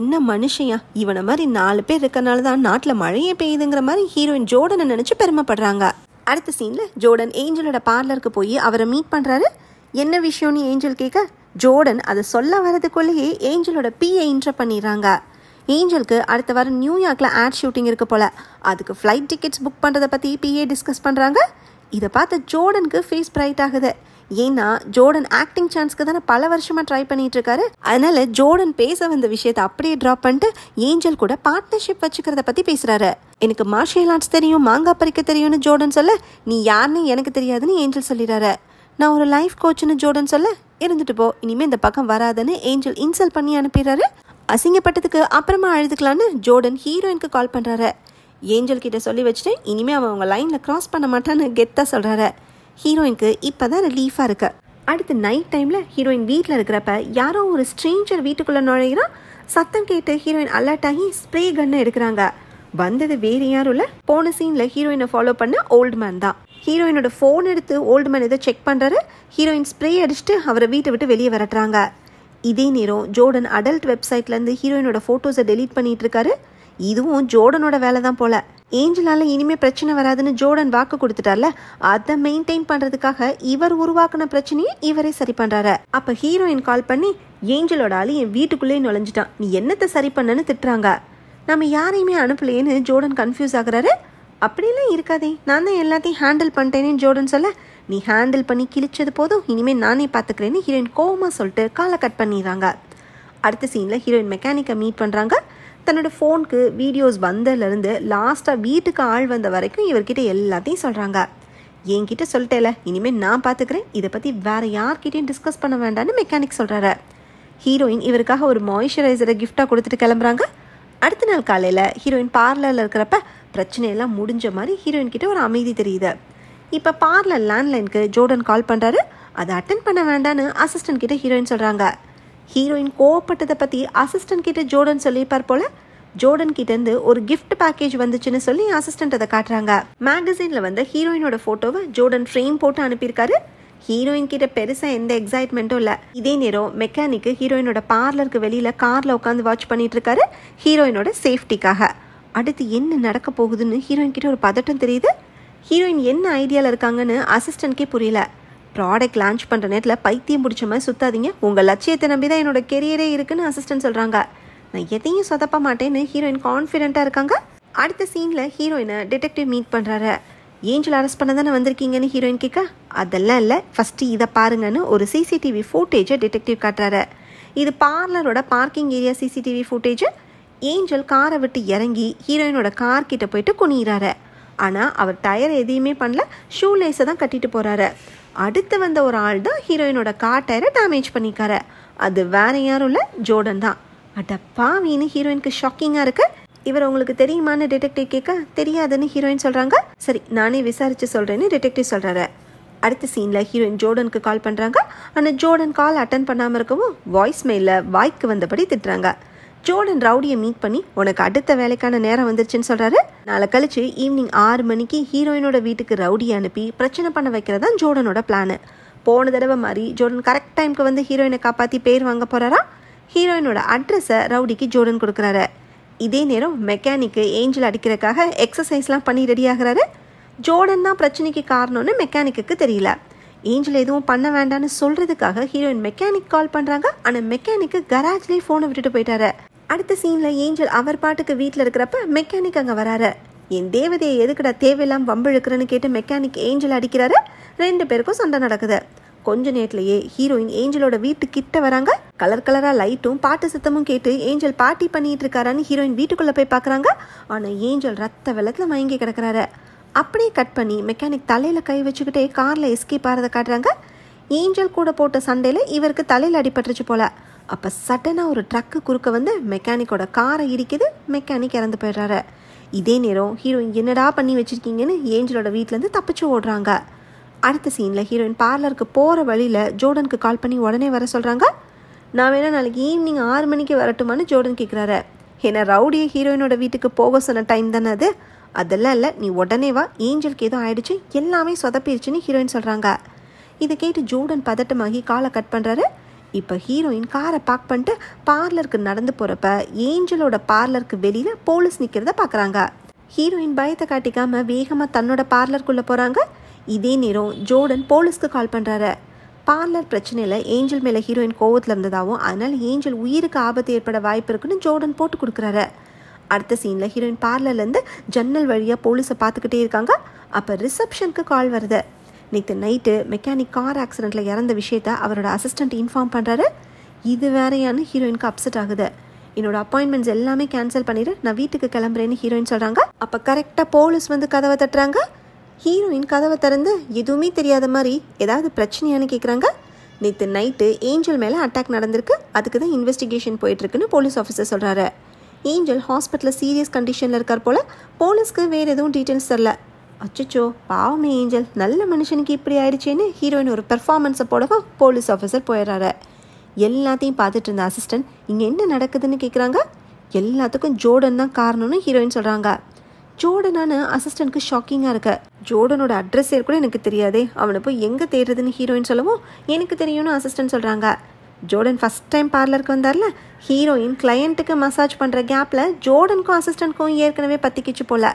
Speaker 1: என்ன மனுஷையா, இவனை மாதிரி 4 பேர் இருக்கனால தான் நாட்டில் மழையே பெய்யுதுங்கிற மாதிரி ஹீரோயின் ஜோர்டனை நினச்சி பெருமைப்படுறாங்க. அடுத்த சீனில் ஜோர்டன் ஏஞ்சலோட பார்லருக்கு போய் அவரை மீட் பண்ணுறாரு. என்ன விஷயம்னு ஏஞ்சல் கேட்க, ஜோர்டன் அதை சொல்ல வரதுக்குள்ளேயே ஏஞ்சலோட பிஏ இன்ட்ர பண்ணிடுறாங்க. ஏஞ்சலுக்கு அடுத்த வாரம் நியூயார்க்கில் ஆட் ஷூட்டிங் இருக்கு போல். அதுக்கு ஃப்ளைட் டிக்கெட்ஸ் புக் பண்ணுறதை பற்றி பிஏ டிஸ்கஸ் பண்ணுறாங்க. இதை பார்த்து ஜோர்டனுக்கு ஃபேஸ் பிரைட் ஆகுது. ஏன்னா ஜோர்டன் ஆக்டிங் சான்ஸ்க்கு தானே பல வருஷமாக ட்ரை பண்ணிட்டு இருக்காரு. அதனால ஜோர்டன் பேச வந்த விஷயத்தை அப்படியே ட்ராப் பண்ணிட்டு ஏஞ்சல் கூட பார்ட்னர்ஷிப் வச்சுக்கிறத பற்றி பேசுகிறாரு. எனக்கு மார்ஷியல் ஆர்ட்ஸ் தெரியும், மாங்காய் பறிக்க தெரியும்னு ஜோர்டன் சொல்ல, நீ யாருன்னு எனக்கு தெரியாதுன்னு ஏஞ்சல் சொல்லிடுறாரு. நான் ஒரு லைஃப் கோச்சுன்னு ஜோர்டன் சொல்ல, இருந்துட்டு போ, இனிமேல் இந்த பக்கம் வராதுன்னு ஏஞ்சல் இன்சல்ட் பண்ணி அனுப்பிடுறாரு. அசிங்கப்பட்டதுக்கு அப்புறமா அழுதுக்கலான்னு ஜோர்டன் ஹீரோயினுக்கு கால் பண்ணுறாரு. ஏஞ்சல் கிட்ட சொல்லி வச்சுட்டு இனிமேல் அவன் அவங்க லைனில் கிராஸ் பண்ண மாட்டான்னு கெத்தாக சொல்கிறாரு. ஹீரோயினுக்கு இப்போ தான் ரிலீஃபாக இருக்கு. அடுத்து நைட் டைமில் ஹீரோயின் வீட்டில் இருக்கிறப்ப யாரோ ஒரு ஸ்ட்ரேஞ்சர் வீட்டுக்குள்ளே நுழைகிறான். சத்தம் கேட்டு ஹீரோயின் அலர்ட் ஆகி ஸ்ப்ரே கன்னை எடுக்கிறாங்க. வந்தது வேறு யாரும் இல்லை, போன சீனில் ஹீரோயினை ஃபாலோ பண்ண ஓல்டு மேன் தான். ஹீரோயினோட ஃபோன் எடுத்து ஓல்டு மேன் ஏதோ செக் பண்ணுறாரு. ஹீரோயின் ஸ்ப்ரே அடிச்சுட்டு அவரை வீட்டை விட்டு வெளியே வரட்டுறாங்க. இதே நேரம் ஜோர்டன் அடல்ட் வெப்சைட்லேருந்து ஹீரோயினோட ஃபோட்டோஸை டெலீட் பண்ணிட்டு இருக்காரு. இதுவும் ஜோர்டனோட வேலை தான் போல. ஏஞ்சலால இனிமே பிரச்சனை வராதுன்னு ஜோர்டன் வாக்கு கொடுத்துட்டார்ல, அதை மெயின்டைன் பண்றதுக்காக இவர் உருவாக்குன பிரச்சனையை இவரே சரி பண்றாரு. அப்ப ஹீரோயின் கால் பண்ணி, ஏஞ்சலோட ஆளு என் வீட்டுக்குள்ளே நுழைஞ்சிட்டான், நீ என்னத்தை சரி பண்ணன்னு திட்டுறாங்க. நம்ம யாரையுமே அனுப்பலையேன்னு ஜோர்டன் கன்ஃபியூஸ் ஆகுறாரு. அப்படிலாம் இருக்காதே, நான் தான் எல்லாத்தையும் ஹேண்டில் பண்ணிட்டேன்னு ஜோர்டன் சொல்ல, நீ ஹேண்டில் பண்ணி கிழிச்சது போதும், இனிமேல் நானே பார்த்துக்கிறேன்னு ஹீரோயின் கோவமா சொல்லிட்டு காலை கட் பண்ணிடுறாங்க. அடுத்த சீனில் ஹீரோயின் மெக்கானிக்கை மீட் பண்ணுறாங்க. தன்னோட ஃபோனுக்கு வீடியோஸ் வந்ததுலேருந்து லாஸ்ட்டாக வீட்டுக்கு ஆள் வந்த வரைக்கும் இவர்கிட்ட எல்லாத்தையும் சொல்கிறாங்க. என்கிட்ட சொல்லிட்டேல, இனிமேல் நான் பார்த்துக்கிறேன், இதை பற்றி வேறு யார்கிட்டையும் டிஸ்கஸ் பண்ண வேண்டான்னு மெக்கானிக் சொல்கிறாரு. ஹீரோயின் இவருக்காக ஒரு மாய்ஸ்சரைசரை கிஃப்டாக கொடுத்துட்டு கிளம்புறாங்க. அடுத்த நாள் காலையில் ஹீரோயின் பார்லரில் இருக்கிறப்ப பிரச்சனையெல்லாம் முடிஞ்ச மாதிரி ஹீரோயின் கிட்ட ஒரு அமைதி தெரியுது. இப்போ பார்லர் லேண்ட்லைனுக்கு ஜோர்டன் கால் பண்ணுறாரு. அதை அட்டென்ட் பண்ண வேண்டான்னு அசிஸ்டன்ட் கிட்ட ஹீரோயின் சொல்கிறாங்க. ஹீரோயின் கோவப்பட்டதை பற்றி அசிஸ்டன்ட் கிட்ட ஜோர்டன் சொல்லியிருப்பார் போல. ஜோர்டன் கிட்டேருந்து ஒரு கிஃப்ட் பேக்கேஜ் வந்துச்சுன்னு சொல்லி அசிஸ்டன்ட் அதை காட்டுறாங்க. மேகசினில் வந்து ஹீரோயினோட ஃபோட்டோவை ஜோர்டன் ஃப்ரேம் போட்டு அனுப்பியிருக்காரு. ஹீரோயின் கிட்ட பெருசாக எந்த எக்ஸைட்மெண்ட்டும் இல்லை. இதே நேரம் மெக்கானிக்கு ஹீரோயினோட பார்லருக்கு வெளியில் காரில் உட்காந்து வாட்ச் பண்ணிட்டு இருக்காரு ஹீரோயினோட சேஃப்டிக்காக. அடுத்து என்ன நடக்க போகுதுன்னு ஹீரோயின் கிட்ட ஒரு பதட்டம் தெரியுது. ஹீரோயின் என்ன ஐடியாவில் இருக்காங்கன்னு அசிஸ்டன்ட்கே புரியல. ப்ராடக்ட் லான்ச் பண்ணுற நேரத்தில் பைத்தியம் பிடிச்ச மாதிரி சுத்தாதீங்க, உங்கள் லட்சியத்தை நம்பி தான் என்னோட கெரியரே இருக்குன்னு அசிஸ்டன்ட் சொல்கிறாங்க. நான் எதையும் சொதப்ப மாட்டேன்னு ஹீரோயின் கான்ஃபிடென்ட்டாக இருக்காங்க. அடுத்த சீனில் ஹீரோயினை டிடெக்டிவ் மீட் பண்ணுறாரு. ஏஞ்சல் அரெஸ்ட் பண்ண தானே வந்திருக்கீங்கன்னு ஹீரோயின் கேட்க, அதெல்லாம் இல்லை, ஃபஸ்ட்டு இதை பாருங்கன்னு ஒரு சிசிடிவி ஃபுட்டேஜை டிடெக்டிவ் காட்டுறாரு. இது பார்லரோட parking area CCTV footage. Angel காரை விட்டு இறங்கி ஹீரோயினோட கார் கிட்ட போயிட்டு குனிகிறாரு. ஆனால் அவர் டயர் எதையுமே பண்ணல, ஷூ லேஸை தான் கட்டிட்டு போகிறாரு. அடுத்து வந்த ஒரு ஆள் தான் ஹீரோயினோட கார் டயரை டேமேஜ் பண்ணிக்காரு. அது வேற யாரும் இல்லை, ஜோர்டன் தான். அடப்பாவின்னு ஹீரோயினுக்கு ஷாக்கிங்காக இருக்கு. இவர் உங்களுக்கு தெரியுமான்னு டிடெக்டிவ் கேட்க, தெரியாதுன்னு ஹீரோயின் சொல்கிறாங்க. சரி, நானே விசாரித்து சொல்கிறேன்னு டிடெக்டிவ் சொல்கிறாரு. அடுத்த சீனில் ஹீரோயின் ஜோர்டனுக்கு கால் பண்ணுறாங்க. ஆனால் ஜோர்டன் கால் அட்டன் பண்ணாமல் இருக்கவும் வாய்ஸ் மெயிலில் வாய்க்கு வந்தபடி திட்டுறாங்க. ஜோர்டன் ரவுடியை மீட் பண்ணி உனக்கு அடுத்த வேலைக்கான நேரம் வந்துருச்சுன்னு சொல்கிறாரு. நாளை கழிச்சு ஈவினிங் 6 மணிக்கு ஹீரோயினோட வீட்டுக்கு ரவுடியை அனுப்பி பிரச்சனை பண்ண வைக்கிறது தான் ஜோர்டனோட பிளானு. போன தடவை மாதிரி ஜோர்டன் கரெக்ட் டைமுக்கு வந்து ஹீரோயினை காப்பாற்றி பேர் வாங்க போகிறாரா. ஹீரோயினோட அட்ரஸை ரவுடிக்கு ஜோர்டன் கொடுக்குறாரு. இதே நேரம் மெக்கானிக்கு ஏஞ்சல் அடிக்கிறதுக்காக எக்ஸசைஸ்லாம் பண்ணி ரெடி ஆகிறாரு. ஜோர்டன் தான் பிரச்சனைக்கு காரணம்னு மெக்கானிக்கு தெரியல. ஏஞ்சல் எதுவும் பண்ண வேண்டான்னு சொல்கிறதுக்காக ஹீரோயின் மெக்கானிக் கால் பண்ணுறாங்க. ஆனால் மெக்கானிக்கு கராஜ்லேயே ஃபோனை விட்டுட்டு போயிட்டாரு. அடுத்த சீனில் ஏஞ்சல் அவர் பாட்டுக்கு வீட்டில் இருக்கிறப்ப மெக்கானிக் அங்கே வராரு. என் தேவதையை எதுக்குடா தேவையில்லாமல் வம்பு இழுக்கிறேன்னு கேட்டு மெக்கானிக் ஏஞ்சல் அடிக்கிறாரு. 2 பேருக்கும் சண்டை நடக்குது. கொஞ்ச நேரத்திலேயே ஹீரோயின் ஏஞ்சலோட வீட்டுக்கிட்ட வராங்க. கலர் கலராக லைட்டும் பாட்டு சத்தமும் கேட்டு ஏஞ்சல் பார்ட்டி பண்ணிட்டு இருக்காரான்னு ஹீரோயின் வீட்டுக்குள்ளே போய் பார்க்குறாங்க. ஆனால் ஏஞ்சல் ரத்த வெள்ளத்தில் மயங்கி கிடக்கிறாரு. அப்படியே கட் பண்ணி மெக்கானிக் தலையில் கை வச்சுக்கிட்டே காரில் எஸ்கேப் ஆகிறத காட்டுறாங்க. ஏஞ்சல் கூட போட்ட சண்டையில் இவருக்கு தலையில் அடிபட்டுருச்சு போல. அப்போ சடனாக ஒரு ட்ரக்கு குறுக்க வந்து மெக்கானிக்கோட காரை இடிக்குது. மெக்கானிக் இறந்து போயிடுறாரு. இதே நேரம் ஹீரோயின் என்னடா பண்ணி வச்சுருக்கீங்கன்னு ஏஞ்சலோட வீட்டிலேருந்து தப்பிச்சு ஓடுறாங்க. அடுத்த சீனில் ஹீரோயின் பார்லருக்கு போகிற வழியில் ஜோர்டனுக்கு கால் பண்ணி உடனே வர சொல்கிறாங்க. நான் வேணா நாளைக்கு ஈவினிங் 6 மணிக்கு வரட்டுமான்னு ஜோர்டன் கேட்குறாரு. ஏன்னா ரவுடியை ஹீரோயினோட வீட்டுக்கு போக சொன்ன டைம் தானே அது. அதெல்லாம் இல்லை, நீ உடனே வா, ஏஞ்சலுக்கு ஏதோ ஆயிடுச்சு, எல்லாமே சொதப்பிடுச்சுன்னு ஹீரோயின் சொல்கிறாங்க. இதை கேட்டு ஜோர்டன் பதட்டமாகி காலை கட் பண்ணுறாரு. இப்போ ஹீரோயின் காரை பார்க் பண்ணிட்டு பார்லருக்கு நடந்து போகிறப்ப ஏஞ்சலோட பார்லருக்கு வெளியில் போலீஸ் நிற்கிறத பார்க்குறாங்க. ஹீரோயின் பயத்தை காட்டிக்காமல் வேகமாக தன்னோட பார்லருக்குள்ளே போகிறாங்க. இதே நேரம் ஜோர்டன் போலீஸ்க்கு கால் பண்ணுறாரு. பார்லர் பிரச்சனையில் ஏஞ்சல் மேலே ஹீரோயின் கோவத்தில் இருந்ததாகவும் அதனால் ஏஞ்சல் உயிருக்கு ஆபத்து ஏற்பட வாய்ப்பு இருக்குன்னு ஜோர்டன் போட்டு கொடுக்குறாரு. அடுத்த சீனில் ஹீரோயின் பார்லர்லேருந்து ஜன்னல் வழியாக போலீஸை பார்த்துக்கிட்டே இருக்காங்க. அப்போ ரிசப்ஷனுக்கு கால் வருது. நேற்று நைட்டு மெக்கானிக் கார் ஆக்சிடெண்ட்டில் இறந்த விஷயத்த அவரோட அசிஸ்டண்ட் இன்ஃபார்ம் பண்ணுறாரு. இது வேறையானு ஹீரோயினுக்கு அப்செட் ஆகுது. என்னோட அப்பாயின்மெண்ட்ஸ் எல்லாமே கேன்சல் பண்ணிடு, நான் வீட்டுக்கு கிளம்புறேன்னு ஹீரோயின் சொல்கிறாங்க. அப்போ கரெக்டாக போலீஸ் வந்து கதவை தட்டுறாங்க. ஹீரோயின் கதவை திறந்து எதுவுமே தெரியாத மாதிரி ஏதாவது பிரச்சனையானு கேட்குறாங்க. நேற்று நைட்டு ஏஞ்சல் மேலே அட்டாக் நடந்திருக்கு, அதுக்கு தான் இன்வெஸ்டிகேஷன் போயிட்டுருக்குன்னு போலீஸ் ஆஃபீஸர் சொல்கிறாரு. ஏஞ்சல் ஹாஸ்பிட்டலில் சீரியஸ் கண்டிஷனில் இருக்கார் போல். போலீஸ்க்கு வேறு எதுவும் டீட்டெயில்ஸ் தரல. அச்சோ பாவமே ஏஞ்சல், நல்ல மனுஷனுக்கு இப்படி ஆயிடுச்சேன்னு ஹீரோயின் ஒரு பெர்ஃபார்மன்ஸை போடவா போலீஸ் ஆஃபீஸர் போயிடுறாரு. எல்லாத்தையும் பார்த்துட்டு இருந்த அசிஸ்டன்ட் இங்கே என்ன நடக்குதுன்னு கேட்குறாங்க. எல்லாத்துக்கும் ஜோர்டன் தான் காரணம்னு ஹீரோயின் சொல்கிறாங்க. ஜோர்டனான அசிஸ்டன்ட்க்கு ஷாக்கிங்காக இருக்கு. ஜோர்டனோட அட்ரஸ் கூட எனக்கு தெரியாதே, அவனை போய் எங்கே தேடுறதுன்னு ஹீரோயின் சொல்லவும் எனக்கு தெரியும்னு அசிஸ்டன்ட் சொல்கிறாங்க. ஜோர்டன் ஃபஸ்ட் டைம் பார்லருக்கு வந்தார்ல, ஹீரோயின் கிளையண்ட்டுக்கு மசாஜ் பண்ணுற கேப்பில் ஜோர்டனுக்கும் அசிஸ்டன்ட்க்கும் ஏற்கனவே பற்றிக்கிச்சு போல.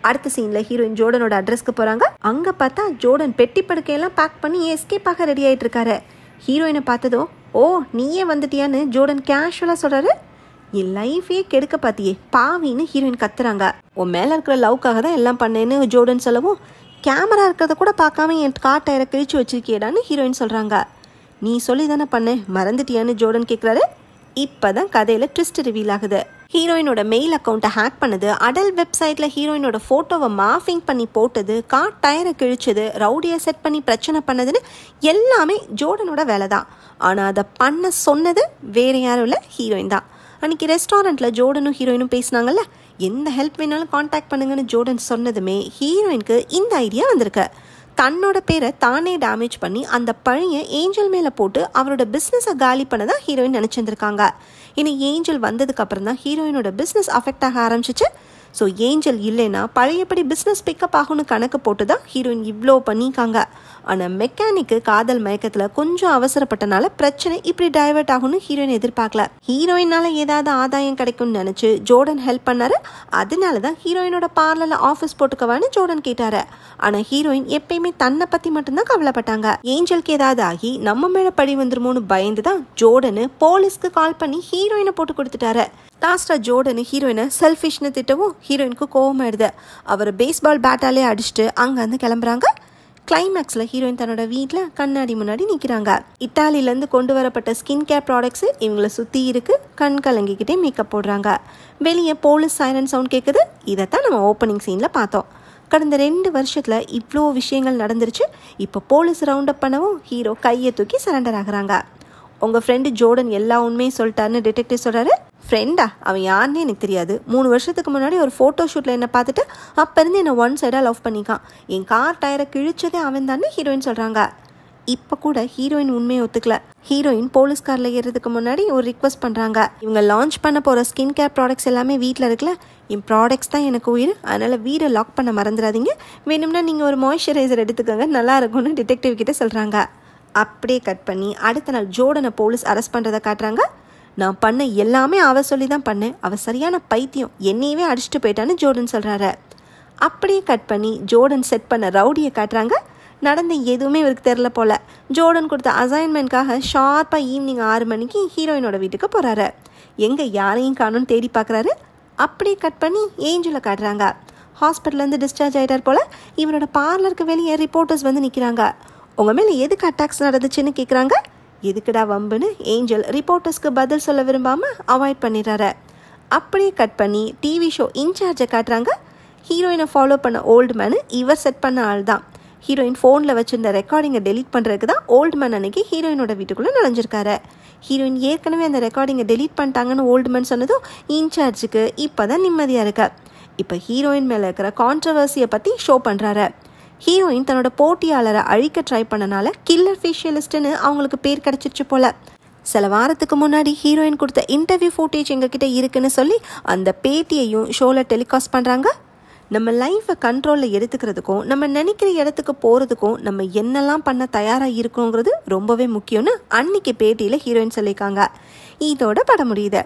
Speaker 1: அடுத்த சீனில் ஹீரோயின் ஜோர்டனோட அட்ரஸ்க்கு போகிறாங்க. அங்கே பார்த்தா ஜோர்டன் பெட்டி படுக்கையெல்லாம் பேக் பண்ணி எஸ்கேப் ஆக ரெடி ஆகிட்டு இருக்காரு. ஹீரோயினை பார்த்ததும் ஓ நீயே வந்துட்டியான்னு ஜோர்டன் கேஷுவலாக சொல்கிறாரு. என் லைஃபே கெடுக்க பார்த்தியே பாவின்னு ஹீரோயின் கத்துறாங்க. உன் மேலே இருக்கிற லவ்க்காக தான் எல்லாம் பண்ணேன்னு ஜோர்டன் சொல்லவும் கேமரா இருக்கிறத கூட பார்க்காம என் கார் டயரை கிழிச்சு வச்சிருக்கியடான்னு ஹீரோயின் சொல்கிறாங்க. நீ சொல்லி தானே பண்ணேன், மறந்துட்டியான்னு ஜோர்டன் கேட்குறாரு. இப்போ தான் கதையில் ட்விஸ்ட் ரிவீல் ஆகுது. ஹீரோயினோட மெயில் அக்கௌண்ட்டை ஹேக் பண்ணது, அடல்ட் வெப்சைட்டில் ஹீரோயினோட ஃபோட்டோவை மார்ஃபிங் பண்ணி போட்டது, கார் டயரை கிழிச்சது, ரவுடியை செட் பண்ணி பிரச்சனை பண்ணதுன்னு எல்லாமே ஜோர்டனோட வேலை தான். ஆனால் அதை பண்ண சொன்னது வேறு யாரும் இல்லை, ஹீரோயின் தான். அன்றைக்கி ரெஸ்டாரண்ட்டில் ஜோர்டனும் ஹீரோயினும் பேசினாங்கல்ல, எந்த ஹெல்ப் வேணாலும் காண்டாக்ட் பண்ணுங்கன்னு ஜோர்டன் சொன்னதுமே ஹீரோயினுக்கு இந்த ஐடியா வந்திருக்கு. தன்னோட பேரை தானே டேமேஜ் பண்ணி அந்த பழைய ஏஞ்சல் மேலே போட்டு அவரோட பிஸ்னஸை காலி பண்ணதான் ஹீரோயின் நினச்சிருந்துருக்காங்க. இனி ஏஞ்சல் வந்ததுக்கு அப்புறம் தான் ஹீரோயினோட பிஸ்னஸ் அஃபெக்ட் ஆக ஆரம்பிச்சிச்சு. ஸோ ஏஞ்சல் இல்லைன்னா பழையபடி பிஸ்னஸ் பிக்கப் ஆகும்னு கணக்கு போட்டு தான் ஹீரோயின் இவ்வளோ பண்ணிக்காங்க. ஆனால் மெக்கானிக்கு காதல் மயக்கத்தில் கொஞ்சம் அவசரப்பட்டனால பிரச்சனை இப்படி டைவர்ட் ஆகும்னு ஹீரோயின் எதிர்பார்க்கல. ஹீரோயினால ஏதாவது ஆதாயம் கிடைக்கும்னு நினச்சி ஜோர்டன் ஹெல்ப் பண்ணாரு. அதனால தான் ஹீரோயினோட பார்லரில் ஆஃபீஸ் போட்டுக்கவான்னு ஜோர்டன் கேட்டாரு. ஆனால் ஹீரோயின் எப்பயுமே தன்னை பற்றி மட்டும்தான் கவலைப்பட்டாங்க. ஏஞ்சலுக்கு ஏதாவது ஆகி நம்ம மேலே பழி வந்துருமோன்னு பயந்து தான் ஜோர்டனு போலீஸ்க்கு கால் பண்ணி ஹீரோயினை போட்டு கொடுத்துட்டாரு. லாஸ்டா ஜோர்டன் ஹீரோயினை செல்ஃபிஷ்னு திட்டவும் ஹீரோயினுக்கு கோவமாயிடுது. அவர் பேஸ்பால் பேட்டாலே அடிச்சுட்டு அங்கேருந்து கிளம்புறாங்க. கிளைமேக்ஸில் ஹீரோயின் தன்னோட வீட்டில் கண்ணாடி முன்னாடி நிற்கிறாங்க. இட்டாலியிலேருந்து கொண்டு வரப்பட்ட ஸ்கின் கேர் ப்ராடக்ட்ஸு இவங்களை சுற்றி இருக்கு. கண் கலங்கிக்கிட்டே மேக்கப் போடுறாங்க. வெளியே போலீஸ் சைரன் சவுண்ட் கேட்குது. இதைத்தான் நம்ம ஓப்பனிங் சீனில் பார்த்தோம். கடந்த 2 வருஷத்தில் இவ்வளோ விஷயங்கள் நடந்துருச்சு. இப்போ போலீஸ் ரவுண்ட் அப் பண்ணவும் ஹீரோ கையை தூக்கி சரண்டர் ஆகுறாங்க. உங்கள் ஃப்ரெண்டு ஜோர்டன் எல்லா உண்மையும் சொல்லிட்டாருன்னு டிடெக்டிவ் சொல்கிறாரு. ஃப்ரெண்டா? அவன் யாருன்னே எனக்கு தெரியாது. 3 வருஷத்துக்கு முன்னாடி ஒரு ஃபோட்டோ ஷூட்டில் என்னை பார்த்துட்டு அப்போ இருந்து என்னை ஒன் சைடாக லவ் பண்ணிக்கான். என் கார் டயரை கிழிச்சதே அவன் தானே ஹீரோயின் சொல்கிறாங்க. இப்போ கூட ஹீரோயின் உண்மையை ஒத்துக்கல. ஹீரோயின் போலீஸ் காரில் ஏறதுக்கு முன்னாடி ஒரு ரிக்வஸ்ட் பண்ணுறாங்க. இவங்க லான்ச் பண்ண போகிற ஸ்கின் கேர் ப்ராடக்ட்ஸ் எல்லாமே வீட்டில் இருக்குல்ல, என் ப்ராடக்ட்ஸ் தான் எனக்கு உயிர், அதனால் வீடை லாக் பண்ண மறந்துடாதீங்க, வேணும்னா நீங்கள் ஒரு மாய்ஸ்சரைசர் எடுத்துக்கோங்க, நல்லா இருக்கும்னு டிடெக்டிவ் கிட்டே சொல்கிறாங்க. அப்படியே கட் பண்ணி அடுத்த நாள் ஜோர்டனை போலீஸ் அரெஸ்ட் பண்ணுறதை காட்டுறாங்க. நான் பண்ண எல்லாமே அவ சொல்லி தான் பண்ணேன், அவள் சரியான பைத்தியம், என்னையவே அடிச்சுட்டு போயிட்டான்னு ஜோர்டன் சொல்கிறாரு. அப்படியே கட் பண்ணி ஜோர்டன் செட் பண்ண ரவுடியை காட்டுறாங்க. நடந்த எதுவுமே இவருக்கு தெரில போல. ஜோர்டன் கொடுத்த அசைன்மெண்ட்காக ஷார்ப்பாக ஈவினிங் 6 மணிக்கு ஹீரோயினோட வீட்டுக்கு போகிறாரு. எங்கே யாரையும் காணும்னு தேடி பார்க்குறாரு. அப்படியே கட் பண்ணி ஏஞ்சலை காட்டுறாங்க. ஹாஸ்பிட்டல்லேருந்து டிஸ்சார்ஜ் ஆகிட்டார் போல். இவரோட பார்லருக்கு வெளியே ரிப்போர்ட்டர்ஸ் வந்து நிற்கிறாங்க. உங்கள் மேலே எதுக்கு அட்டாக்ஸ் நடந்துச்சுன்னு கேட்குறாங்க. எதுக்குடா வம்புன்னு ஏஞ்சல் ரிப்போர்ட்டர்ஸ்க்கு பதில் சொல்ல விரும்பாமல் அவாய்ட் பண்ணிடுறாரு. அப்படியே கட் பண்ணி டிவி ஷோ இன்சார்ஜை காட்டுறாங்க. ஹீரோயினை ஃபாலோ பண்ண ஓல்டு மேனு இவர் செட் பண்ண ஆள் தான். ஹீரோயின் ஃபோனில் வச்சுருந்த ரெக்கார்டிங்கை டெலீட் பண்ணுறதுக்கு தான் ஓல்டு மேன் அன்னைக்கு ஹீரோயினோட வீட்டுக்குள்ளே நுழைஞ்சிருக்காரு. ஹீரோயின் ஏற்கனவே அந்த ரெக்கார்டிங்கை டெலீட் பண்ணிட்டாங்கன்னு ஓல்டு மேன் சொன்னதும் இன்சார்ஜுக்கு இப்போ தான் நிம்மதியாக இருக்கு. இப்போ ஹீரோயின் மேலே இருக்கிற கான்ட்ரவர்சியை பற்றி ஷோ பண்ணுறாரு. ஹீரோயின் தன்னோட போட்டியாளரை அழிக்க ட்ரை பண்ணனால கில்லர் ஃபேஷியலிஸ்ட்னு அவங்களுக்கு பேர் கிடச்சிருச்சு போல. சில வாரத்துக்கு முன்னாடி ஹீரோயின் கொடுத்த இன்டர்வியூ ஃபுட்டேஜ் எங்ககிட்ட இருக்குன்னு சொல்லி அந்த பேட்டியையும் ஷோவில் டெலிகாஸ்ட் பண்ணுறாங்க. நம்ம லைஃப்பை கண்ட்ரோலில் எடுத்துக்கிறதுக்கும் நம்ம நினைக்கிற இடத்துக்கு போகிறதுக்கும் நம்ம என்னெல்லாம் பண்ண தயாராக இருக்கோங்கிறது ரொம்பவே முக்கியம்னு அன்னைக்கு பேட்டியில் ஹீரோயின் சொல்லியிருக்காங்க. இதோட படம் முடியுது.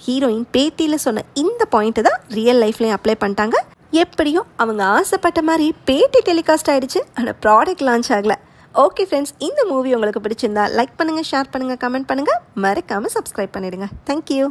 Speaker 1: ஹீரோயின் பேட்டியில் சொன்ன இந்த பாயிண்ட்டு தான் ரியல் லைஃப்லேயும் அப்ளை பண்ணிட்டாங்க. எப்படியோ அவங்க ஆசைப்பட்ட மாதிரி பேட்டி டெலிகாஸ்ட் ஆகிடுச்சு, ஆனால் ப்ராடக்ட் லான்ச் ஆகலை. ஓகே ஃப்ரெண்ட்ஸ், இந்த மூவி உங்களுக்கு பிடிச்சிருந்தா லைக் பண்ணுங்கள், ஷேர் பண்ணுங்கள், கமெண்ட் பண்ணுங்கள், மறக்காமல் சப்ஸ்கிரைப் பண்ணிடுங்க. தேங்க்யூ.